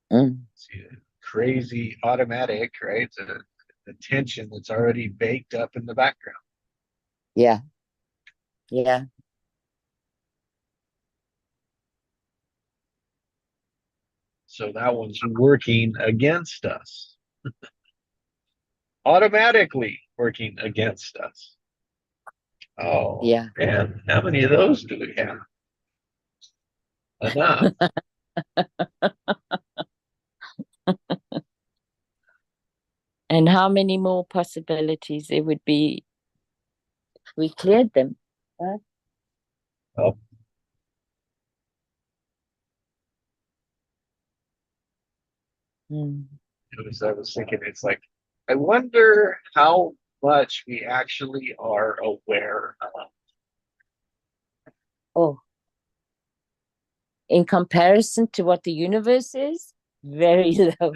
It's crazy automatic, right? The tension that's already baked up in the background. Yeah. So that one's working against us. Automatically working against us. Oh, yeah. Man, how many of those do we have? Enough. And how many more possibilities there would be if we cleared them, right? Oh. I was thinking, it's like, I wonder how much we actually are aware of. Oh, in comparison to what the universe is, very low.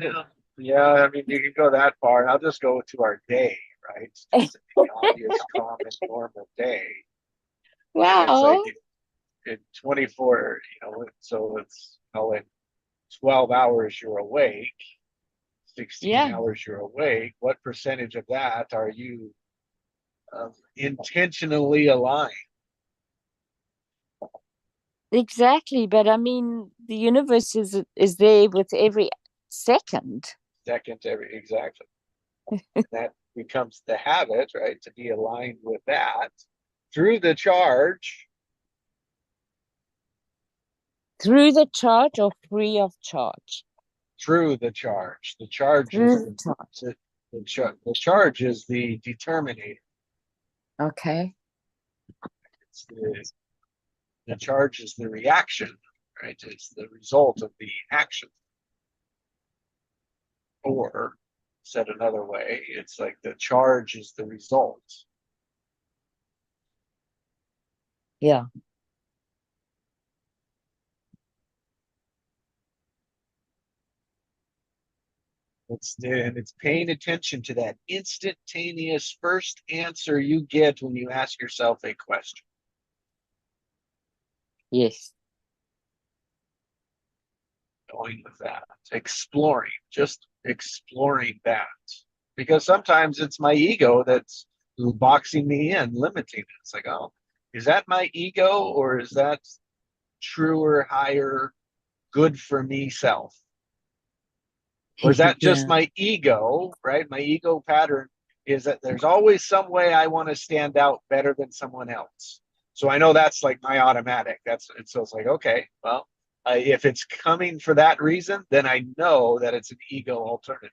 Yeah, I mean, you can go that far. I'll just go to our day, right? Just the obvious, common, normal day. Wow. It's like in 24, so it's in 12 hours you're awake, 16 hours you're awake. What percentage of that are you intentionally aligned? Exactly, but I mean, the universe is there with every second. Exactly. That becomes the habit, right? To be aligned with that through the charge. Through the charge or free of charge? Through the charge. The charge is the charge is the determinator. Okay. It's the charge is the reaction, right? It's the result of the action. Or said another way, it's like the charge is the result. Yeah. It's paying attention to that instantaneous first answer you get when you ask yourself a question. Yes. Going with that, just exploring that. Because sometimes it's my ego that's boxing me in, limiting it. It's like, oh, is that my ego, or is that truer, higher, good for me self? Or is that just my ego, right? My ego pattern is that there's always some way I want to stand out better than someone else. So I know that's like my automatic. So it's like, okay, well, if it's coming for that reason, then I know that it's an ego alternative.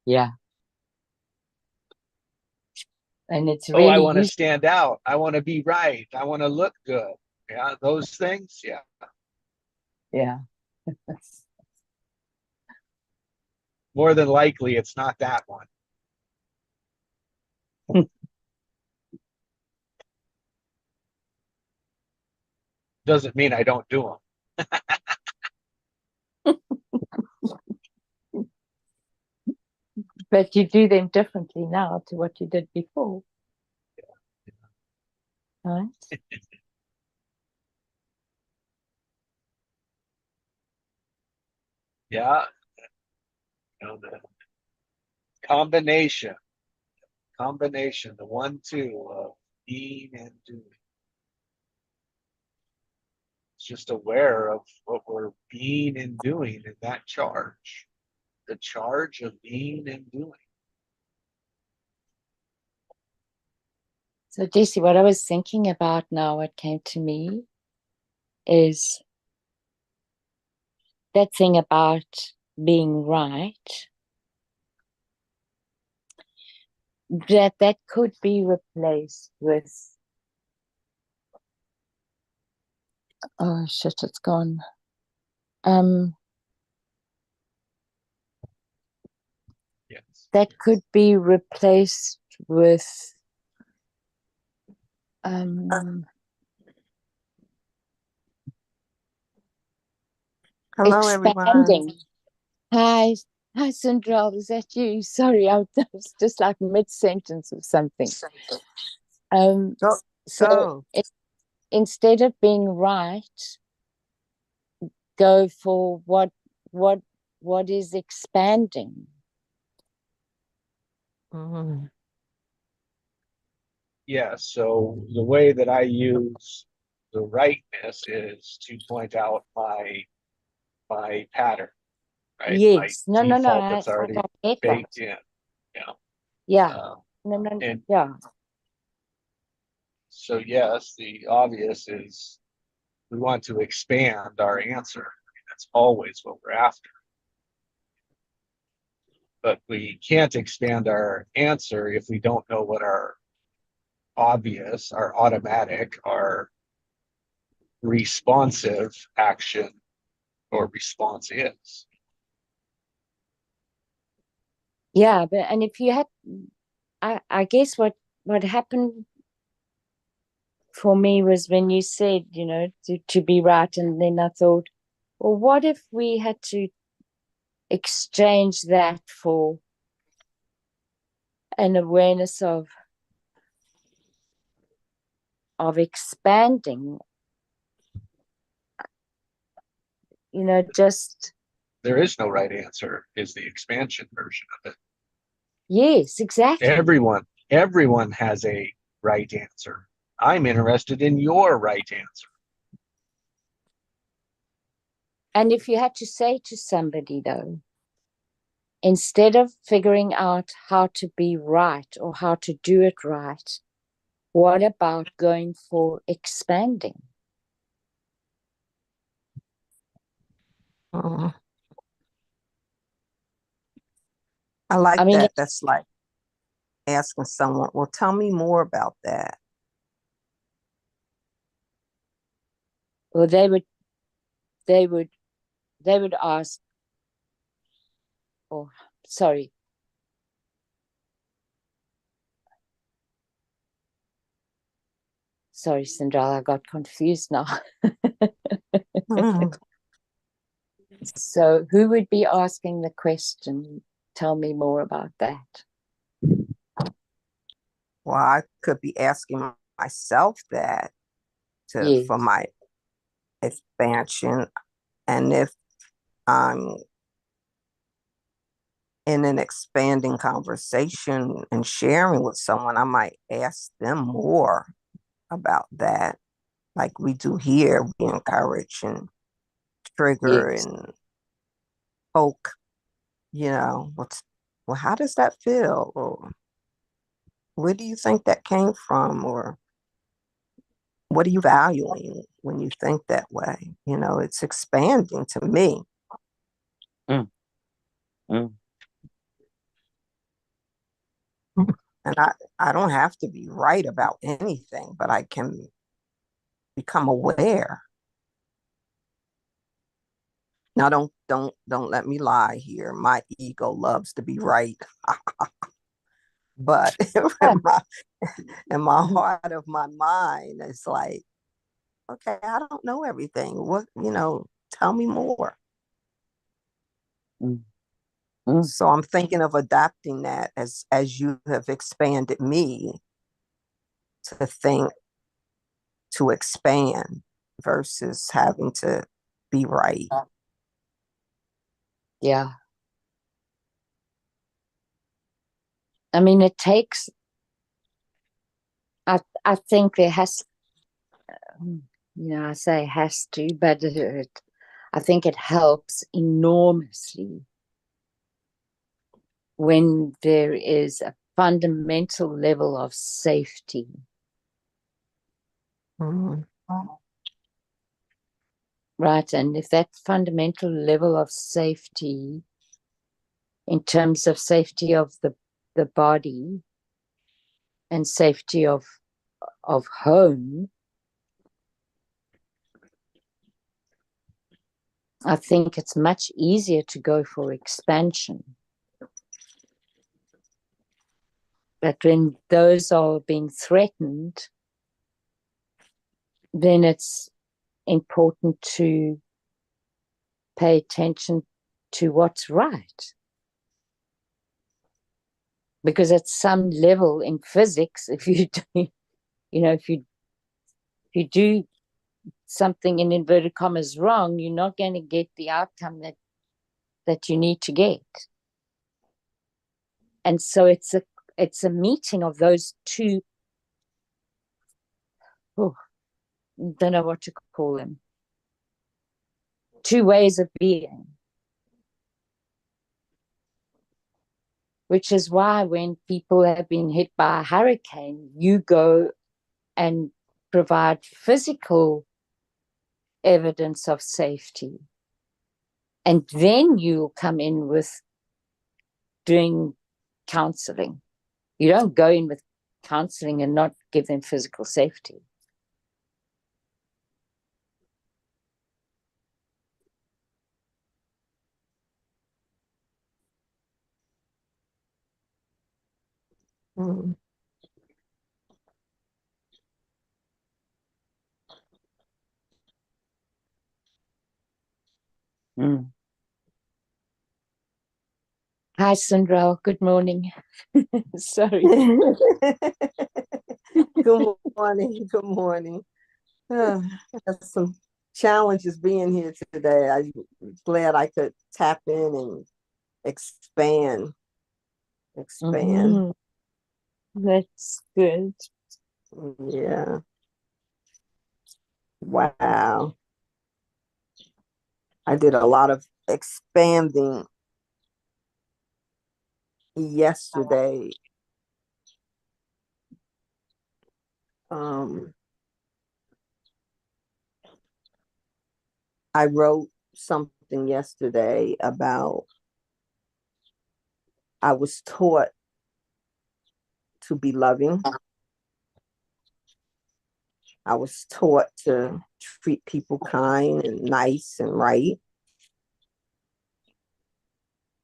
Yeah. And it's really, I want to stand out. I want to be right. I want to look good. Yeah, those things. Yeah. Yeah. More than likely, it's not that one. Doesn't mean I don't do them. But you do them differently now to what you did before. Right? Yeah. The combination, the 1-2 of being and doing. It's just aware of what we're being and doing in that charge. The charge of being and doing. So, DC, what I was thinking about now, what came to me is that thing about being right, that could be replaced with, oh shit, it's gone. Yes. That could be replaced with Hello, everyone. expanding. Hi, Cinderella, is that you? Sorry, I was just like mid-sentence of something. So instead of being right, go for what is expanding. Mhm. Yeah, so the way that I use the rightness is to point out my pattern, right? Yes. My No. default I that's already get that. baked in. Yeah. Yeah. And yeah. so yes, the obvious is we want to expand our answer. I mean, that's always what we're after. But we can't expand our answer if we don't know what our obvious, our automatic, our responsive action or response is. Yeah, but and if you had, I guess what happened for me was when you said, to be right, and then I thought, well, what if we had to exchange that for an awareness of expanding, just There is no right answer is the expansion version of it. yes, exactly. Everyone has a right answer. I'm interested in your right answer. And if you had to say to somebody, though, instead of figuring out how to be right or how to do it right, what about going for expanding? Mhm. I like I mean, that. That's like asking someone, well, tell me more about that. well, they would ask, oh, sorry. Sorry, Cinderella, I got confused now. Mhm. So who would be asking the question? Tell me more about that. Well, I could be asking myself that Yes. for my expansion. And if I'm in an expanding conversation and sharing with someone, I might ask them more about that. Like we do here, we encourage and trigger Yes. and poke, well, how does that feel? Or where do you think that came from? Or what are you valuing when you think that way? It's expanding to me. Mm. Mm. And I don't have to be right about anything, but I can become aware. Now don't let me lie here. My ego loves to be right. But in my heart of my mind, it's like okay, I don't know everything. What, tell me more. Mm. Mm. So I'm thinking of adapting that as you have expanded me to think, to expand versus having to be right. Yeah. I mean, it takes, I think there has, I say has to, but I think it helps enormously when there is a fundamental level of safety. Mhm. Right. And if that fundamental level of safety, in terms of safety of the body and safety of home, I think it's much easier to go for expansion. But when those are being threatened, then it's important to pay attention to what's right. Because at some level in physics, if you do, if you do something in inverted commas wrong, you're not going to get the outcome that you need to get. And so it's a meeting of those two, don't know what to call them, two ways of being. Which is why when people have been hit by a hurricane, you go and provide physical evidence of safety. And then you'll come in with doing counseling. You don't go in with counseling and not give them physical safety. Mhm. Mm. Hi, Sandra. Good morning. Sorry. Good morning. Good morning. I have some challenges being here today. I'm glad I could tap in and expand. Mhm. That's good. Yeah. Wow. I did a lot of expanding yesterday. I wrote something yesterday about I was taught to be loving. I was taught to treat people kind and nice and right.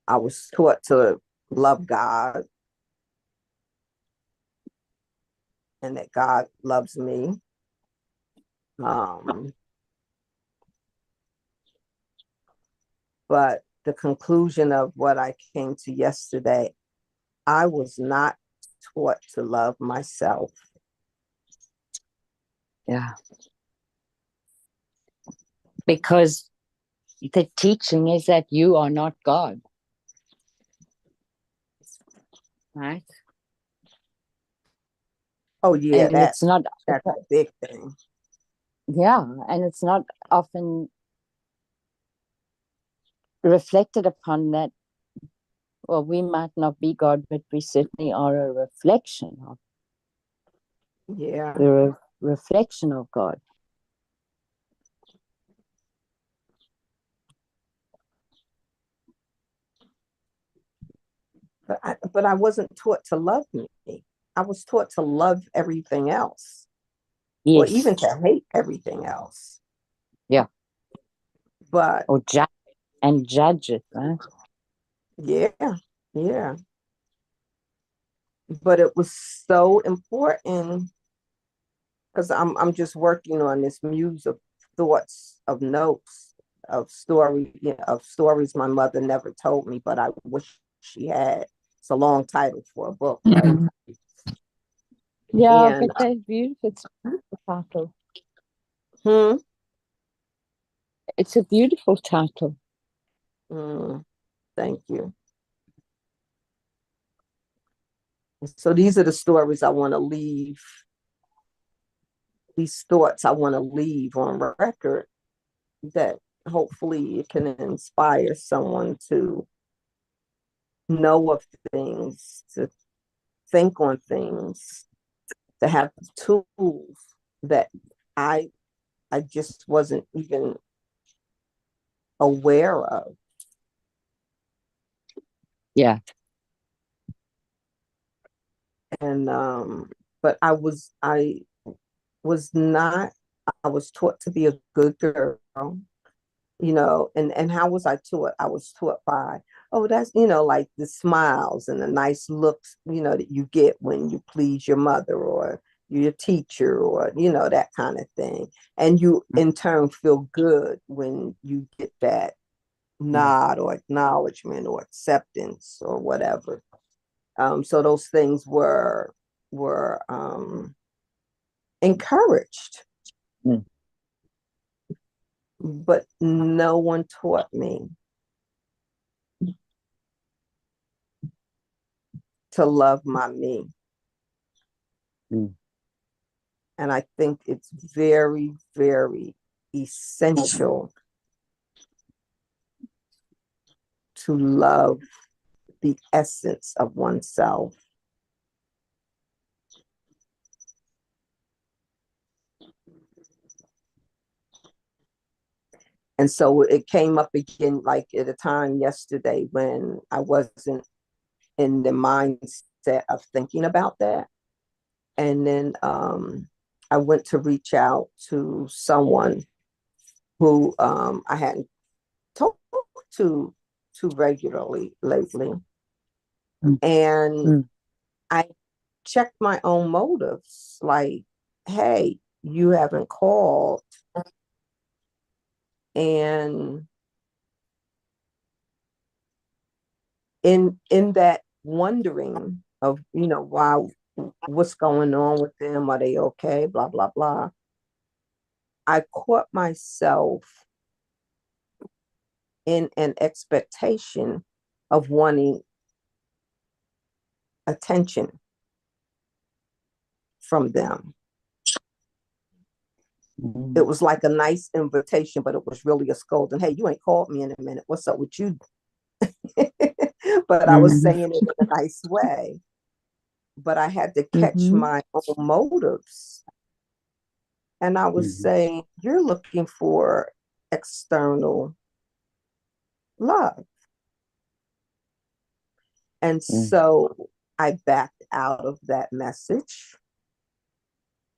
I was taught to love God and that God loves me. But the conclusion of what I came to yesterday, I was not taught to love myself. Yeah. Because the teaching is that you are not God. Right? Oh yeah, and it's not that's a big thing. Yeah, and it's not often reflected upon that. Well, we might not be God, but we certainly are a reflection of. Yeah. We're a reflection of God. But I wasn't taught to love me. I was taught to love everything else. Yes. Or even to hate everything else. Yeah. But or judge it, right? Yeah. But it was so important because I'm just working on this muse of thoughts, of notes, of story, of stories my mother never told me, but I wish she had. It's a long title for a book, right? Yeah, And but they're beautiful. It's a beautiful title. It's a beautiful title. Thank you. So these are the stories I want to leave. These thoughts I want to leave on record, that hopefully it can inspire someone to know of things, to think on things, to have tools that I just wasn't even aware of. Yeah. And but I was not, I was taught to be a good girl, and how was I taught? I was taught by, oh, that's, like the smiles and the nice looks, that you get when you please your mother or your teacher, or, that kind of thing. And you in turn feel good when you get that nod or acknowledgement or acceptance or whatever. So those things were encouraged. But no one taught me to love my me. And I think it's very, very essential to love the essence of oneself. And so it came up again, like at a time yesterday when I wasn't in the mindset of thinking about that. And then I went to reach out to someone who I hadn't talked to too regularly lately. And I checked my own motives, like, hey, you haven't called. And in that wondering of, why, what's going on with them, are they okay, blah blah blah, I caught myself in an expectation of wanting attention from them. It was like a nice invitation, but it was really a scolding. Hey, you ain't called me in a minute, what's up with you? But I was saying it in a nice way. But I had to catch my own motives. And I was saying, you're looking for external love. And so I backed out of that message.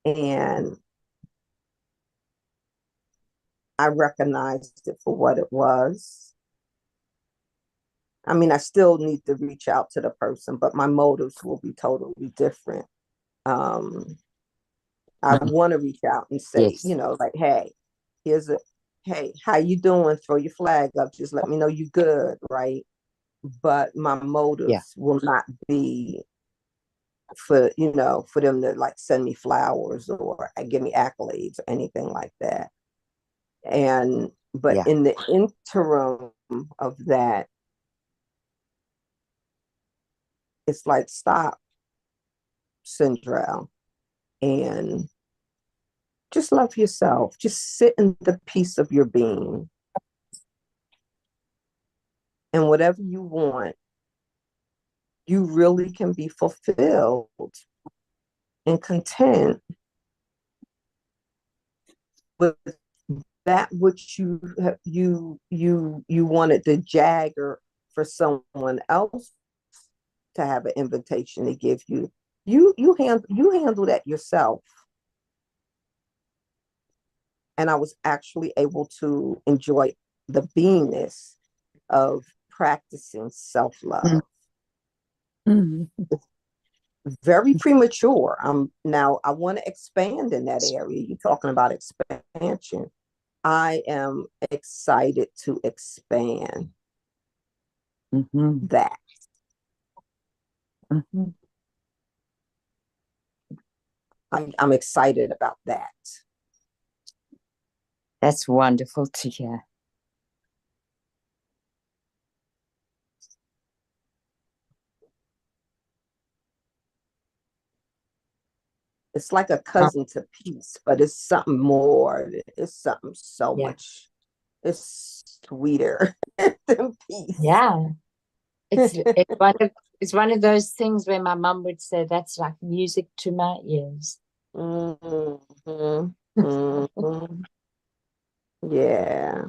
And I recognized it for what it was. I mean, I still need to reach out to the person, but my motives will be totally different. I want to reach out and say, like, hey, hey, how you doing? Throw your flag up. Just let me know you good, right? But my motives will not be for them to like send me flowers or give me accolades or anything like that. But in the interim of that, it's like, stop, Sindrell, and just love yourself. Just sit in the peace of your being. And whatever you want, you really can be fulfilled and content with that which you wanted to jagger for someone else to have an invitation to give you. You handle that yourself. And I was actually able to enjoy the beingness of practicing self-love. very premature. Now I want to expand in that area. You're talking about expansion. I am excited to expand Mm-hmm. that. Mm-hmm. I'm excited about that. That's wonderful to hear. It's like a cousin to peace, but it's something more. It's something so much. It's sweeter than peace. Yeah. It's one of those things where my mum would say that's like music to my ears. Mm-hmm. Mm-hmm. Yeah.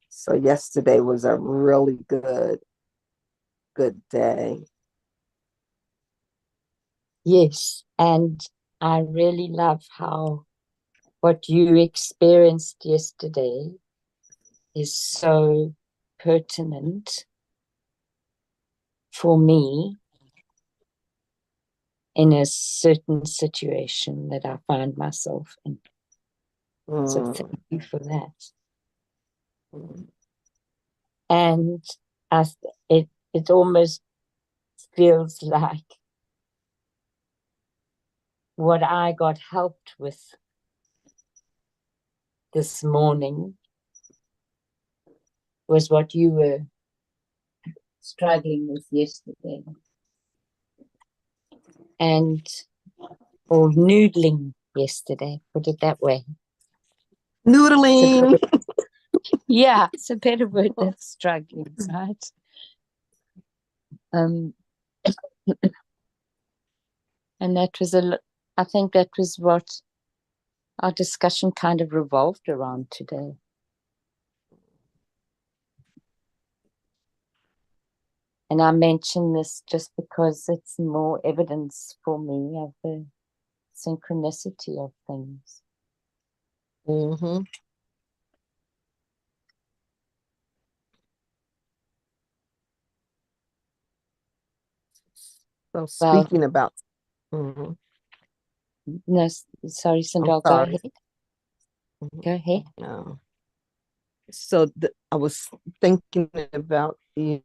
So yesterday was a really good day. Yes. And I really love how what you experienced yesterday is so pertinent for me in a certain situation that I find myself in. So thank you for that. And it almost feels like what I got helped with this morning was what you were struggling with yesterday. Or noodling yesterday, put it that way. Noodling. Yeah, it's a better word than struggling, right? And that was I think that was what our discussion kind of revolved around today. And I mention this just because it's more evidence for me of the synchronicity of things. Mm-hmm. So speaking about, no, sorry, Sandra, go sorry. ahead. Go ahead. No. So I was thinking about, you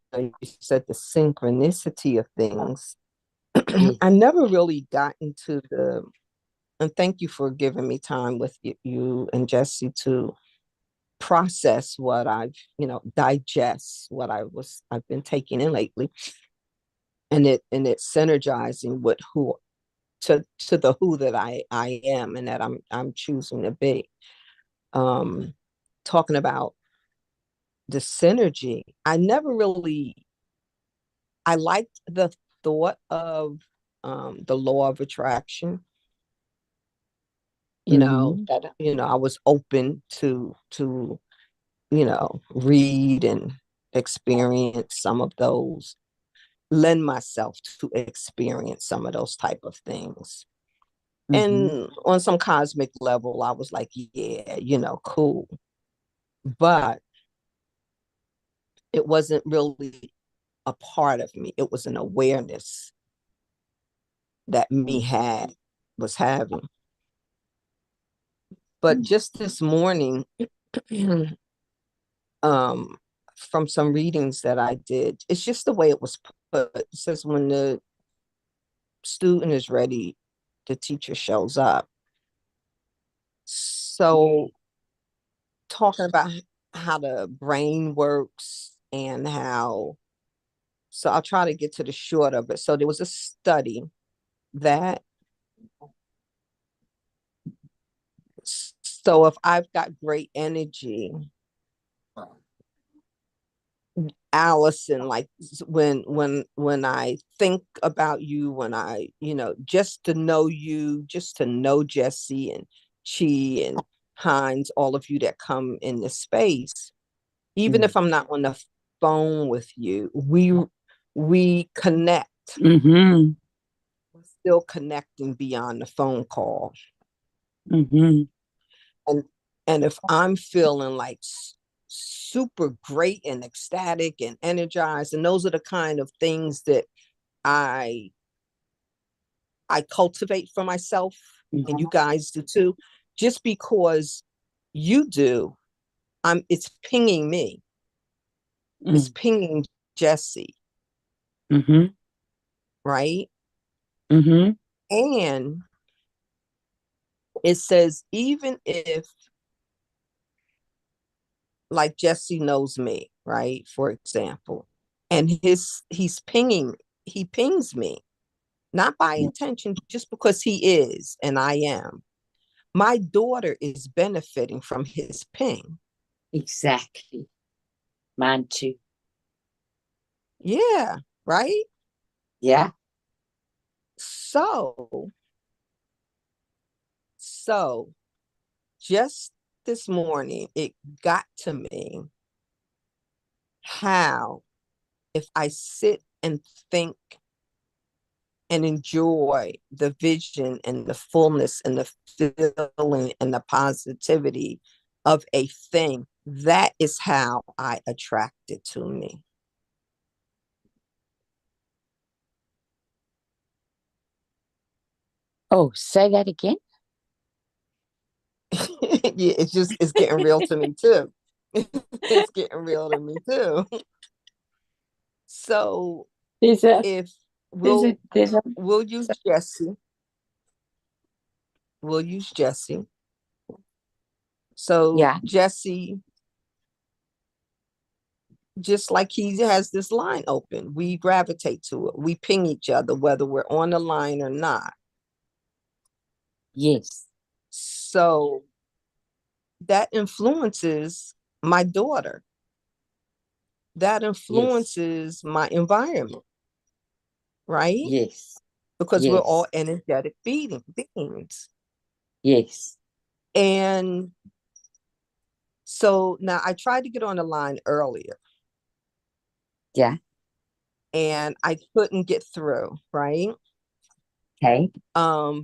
said the synchronicity of things. I never really got into and thank you for giving me time with you and Jesse to process what digest what I've been taking in lately. And it's synergizing with who to the who that I am and that I'm choosing to be. Talking about the synergy, I liked the thought of the law of attraction. That I was open to read and experience some of those, lend myself to experience some of those type of things. And on some cosmic level, I was like, yeah, cool. But it wasn't really a part of me. It was an awareness that me was having. But just this morning, from some readings that I did, it's just the way it was put. It says when the student is ready, the teacher shows up. So talking about how the brain works and so I'll try to get to the short of it. So there was a study that, so if I've got great energy, Allison, like when I think about you, when I, just to know you, just to know Jesse and Chi and Hines, all of you that come in this space, even if I'm not on the phone with you, we connect. We're still connecting beyond the phone call. And if I'm feeling like super great and ecstatic and energized. And those are the kind of things that I cultivate for myself, and you guys do too. Just because you do, it's pinging me. It's pinging Jesse, Mm-hmm. right? Mm-hmm. And it says, even if, like, Jesse knows me, right? For example, and he pings me, not by intention, just because he is and I am. My daughter is benefiting from his ping. Exactly. Mine too. Yeah, right? Yeah. So just this morning, it got to me how, if I sit and think and enjoy the vision and the fullness and the feeling and the positivity of a thing, that is how I attract it to me. Oh, say that again. Yeah, it's getting real to me too. It's getting real to me too. So There's a if there's a we'll use Jesse. We'll use Jesse. So yeah. Jesse, just like he has this line open, we gravitate to it. We ping each other, whether we're on the line or not. Yes. So that influences my daughter. That influences my environment, right? Yes. Because we're all Yes. energetic beings. Yes. And so now I tried to get on the line earlier. Yeah. And I couldn't get through, right? Okay.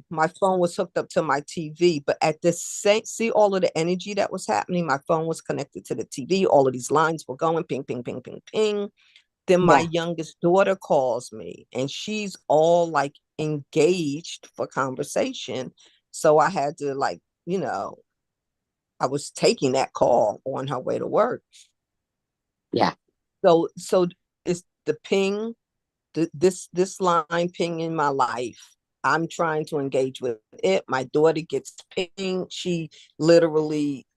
My phone was hooked up to my TV, but at the same, see all of the energy that was happening. My phone was connected to the TV. All of these lines were going ping, ping, ping, ping, ping. Then my Yeah. youngest daughter calls me, and she's all like engaged for conversation. So I had to, like, I was taking that call on her way to work. Yeah. So it's the ping, this line ping in my life. I'm trying to engage with it. My daughter gets pinged. She literally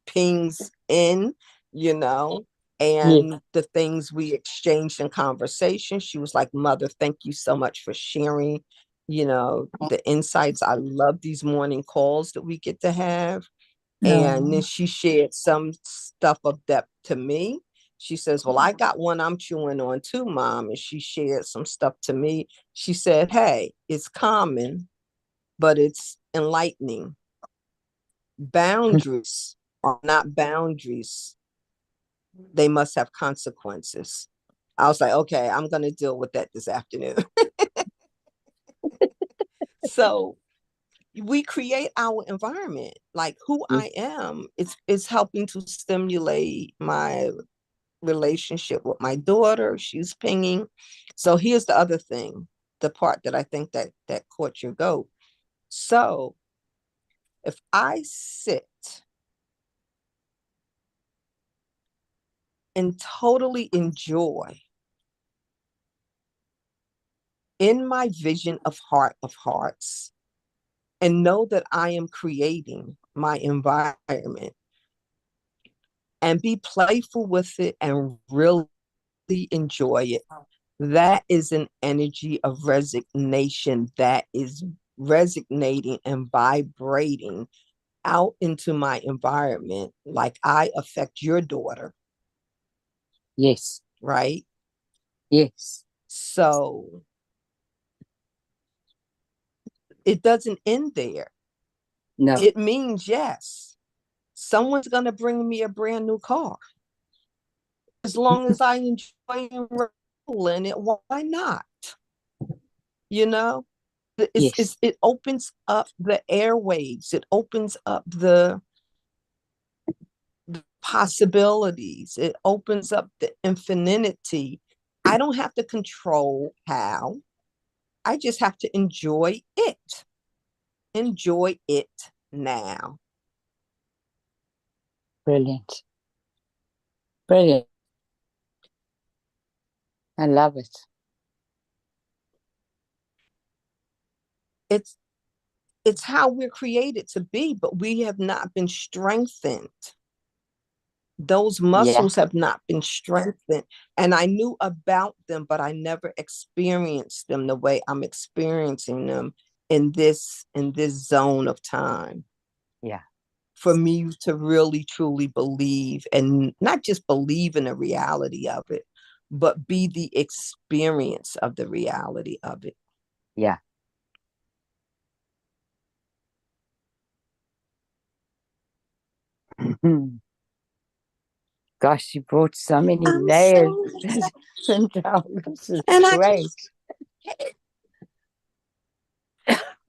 pings in, you know, Yes. and the things we exchanged in conversation. She was like, Mother, thank you so much for sharing, the insights. I love these morning calls that we get to have. And then she shared some stuff of depth to me. She says, well, I got one I'm chewing on too, Mom. And she shared some stuff to me. She said, hey, it's common, but it's enlightening. Boundaries are not boundaries. They must have consequences. I was like, okay, I'm going to deal with that this afternoon. So we create our environment. Like who I am, it's helping to stimulate my relationship with my daughter. She's pinging. So here's the other thing, the part that I think that caught your goat. So if I sit and totally enjoy in my vision of heart of hearts and know that I am creating my environment and be playful with it and really enjoy it, that is an energy of resignation that is resonating and vibrating out into my environment, like I affect your daughter. Yes. Right? Yes. So it doesn't end there. No. It means, yes, someone's going to bring me a brand new car. As long as I enjoy rolling it, why not? Yes. It opens up the airwaves. It opens up the possibilities. It opens up the infinity. I don't have to control how. I just have to enjoy it. Enjoy it now. Brilliant. Brilliant. I love it. It's how we're created to be, but we have not been strengthened. Those muscles have not been strengthened. And I knew about them, but I never experienced them the way I'm experiencing them in this zone of time. Yeah. For me to really truly believe, and not just believe in the reality of it, but be the experience of the reality of it. Yeah. Gosh, you brought so many layers. This is great.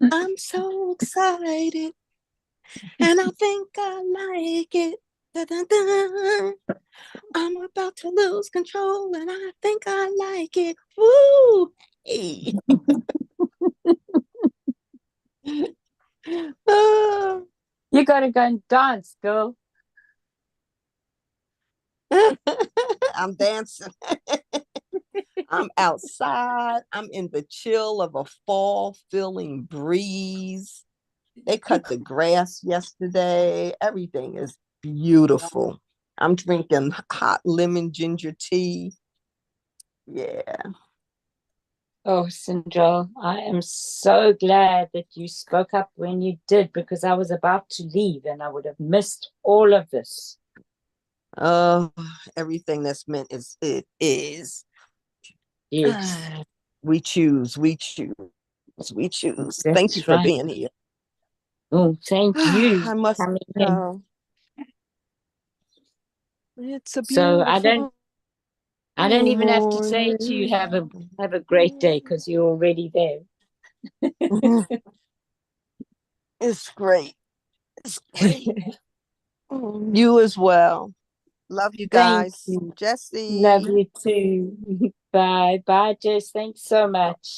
I'm so excited, and I think I like it. Da, da, da. I'm about to lose control, and I think I like it. Woo! Hey. You gotta go and dance, girl. I'm dancing. I'm outside. I'm in the chill of a fall feeling breeze. They cut the grass yesterday. Everything is beautiful. I'm drinking hot lemon ginger tea. Yeah. Oh, Sindrel, I am so glad that you spoke up when you did, because I was about to leave and I would have missed all of this. Everything that's meant is it is. Yes. We choose. That's thank you for right. being here. Oh, thank you. I must go. It's a beautiful. So I don't even have to say to you have a great day, because you're already there. It's great. It's great. You as well. Love you guys. You. Jesse. Love you too. Bye. Bye, Jess. Thanks so much.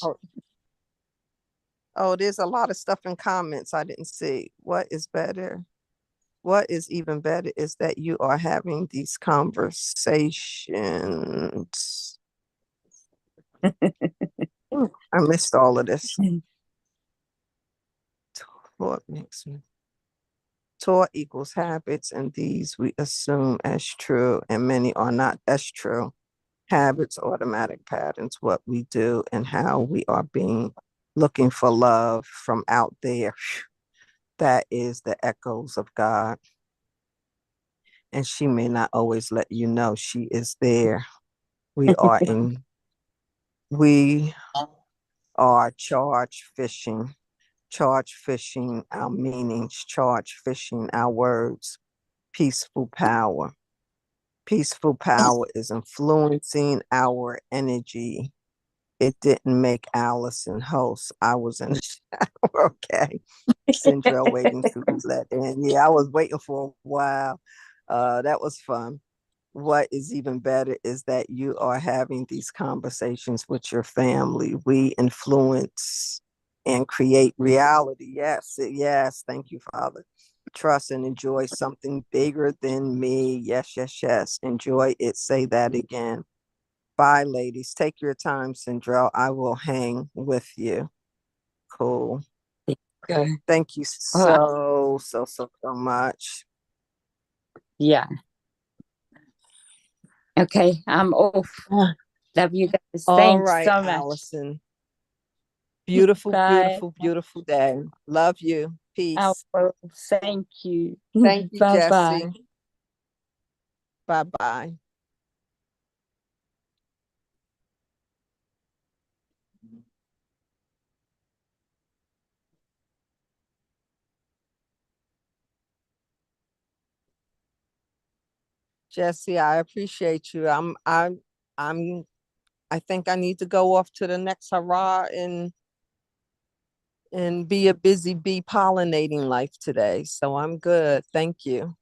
Oh, there's a lot of stuff in comments I didn't see. What is better? What is even better is that you are having these conversations. I missed all of this. What makes me? Taught equals habits, and these we assume as true, and many are not as true. Habits, automatic patterns, what we do, and how we are being looking for love from out there. That is the echoes of God. And she may not always let you know she is there. We are charge fishing our meanings, charge fishing our words. Peaceful power. Peaceful power is influencing our energy. It didn't make Allison host. I was in the shower. Okay. Sindrel waiting to be let in. Yeah, I was waiting for a while. That was fun. What is even better is that you are having these conversations with your family. We influence and create reality. Yes, yes. Thank you, Father. Trust and enjoy something bigger than me. Yes, yes, yes. Enjoy it. Say that again. Bye, ladies. Take your time, Sindrel. I will hang with you. Cool. Okay. Thank you so much. Yeah. Okay, I'm off. Love you guys. All Thanks right, so much. Allison. Beautiful, Bye. beautiful, beautiful day. Love you. Peace. Thank you. Thank you, Bye-bye. Jesse. Bye-bye. Jesse, I appreciate you. I think I need to go off to the next hurrah and be a busy bee pollinating life today. So I'm good. Thank you.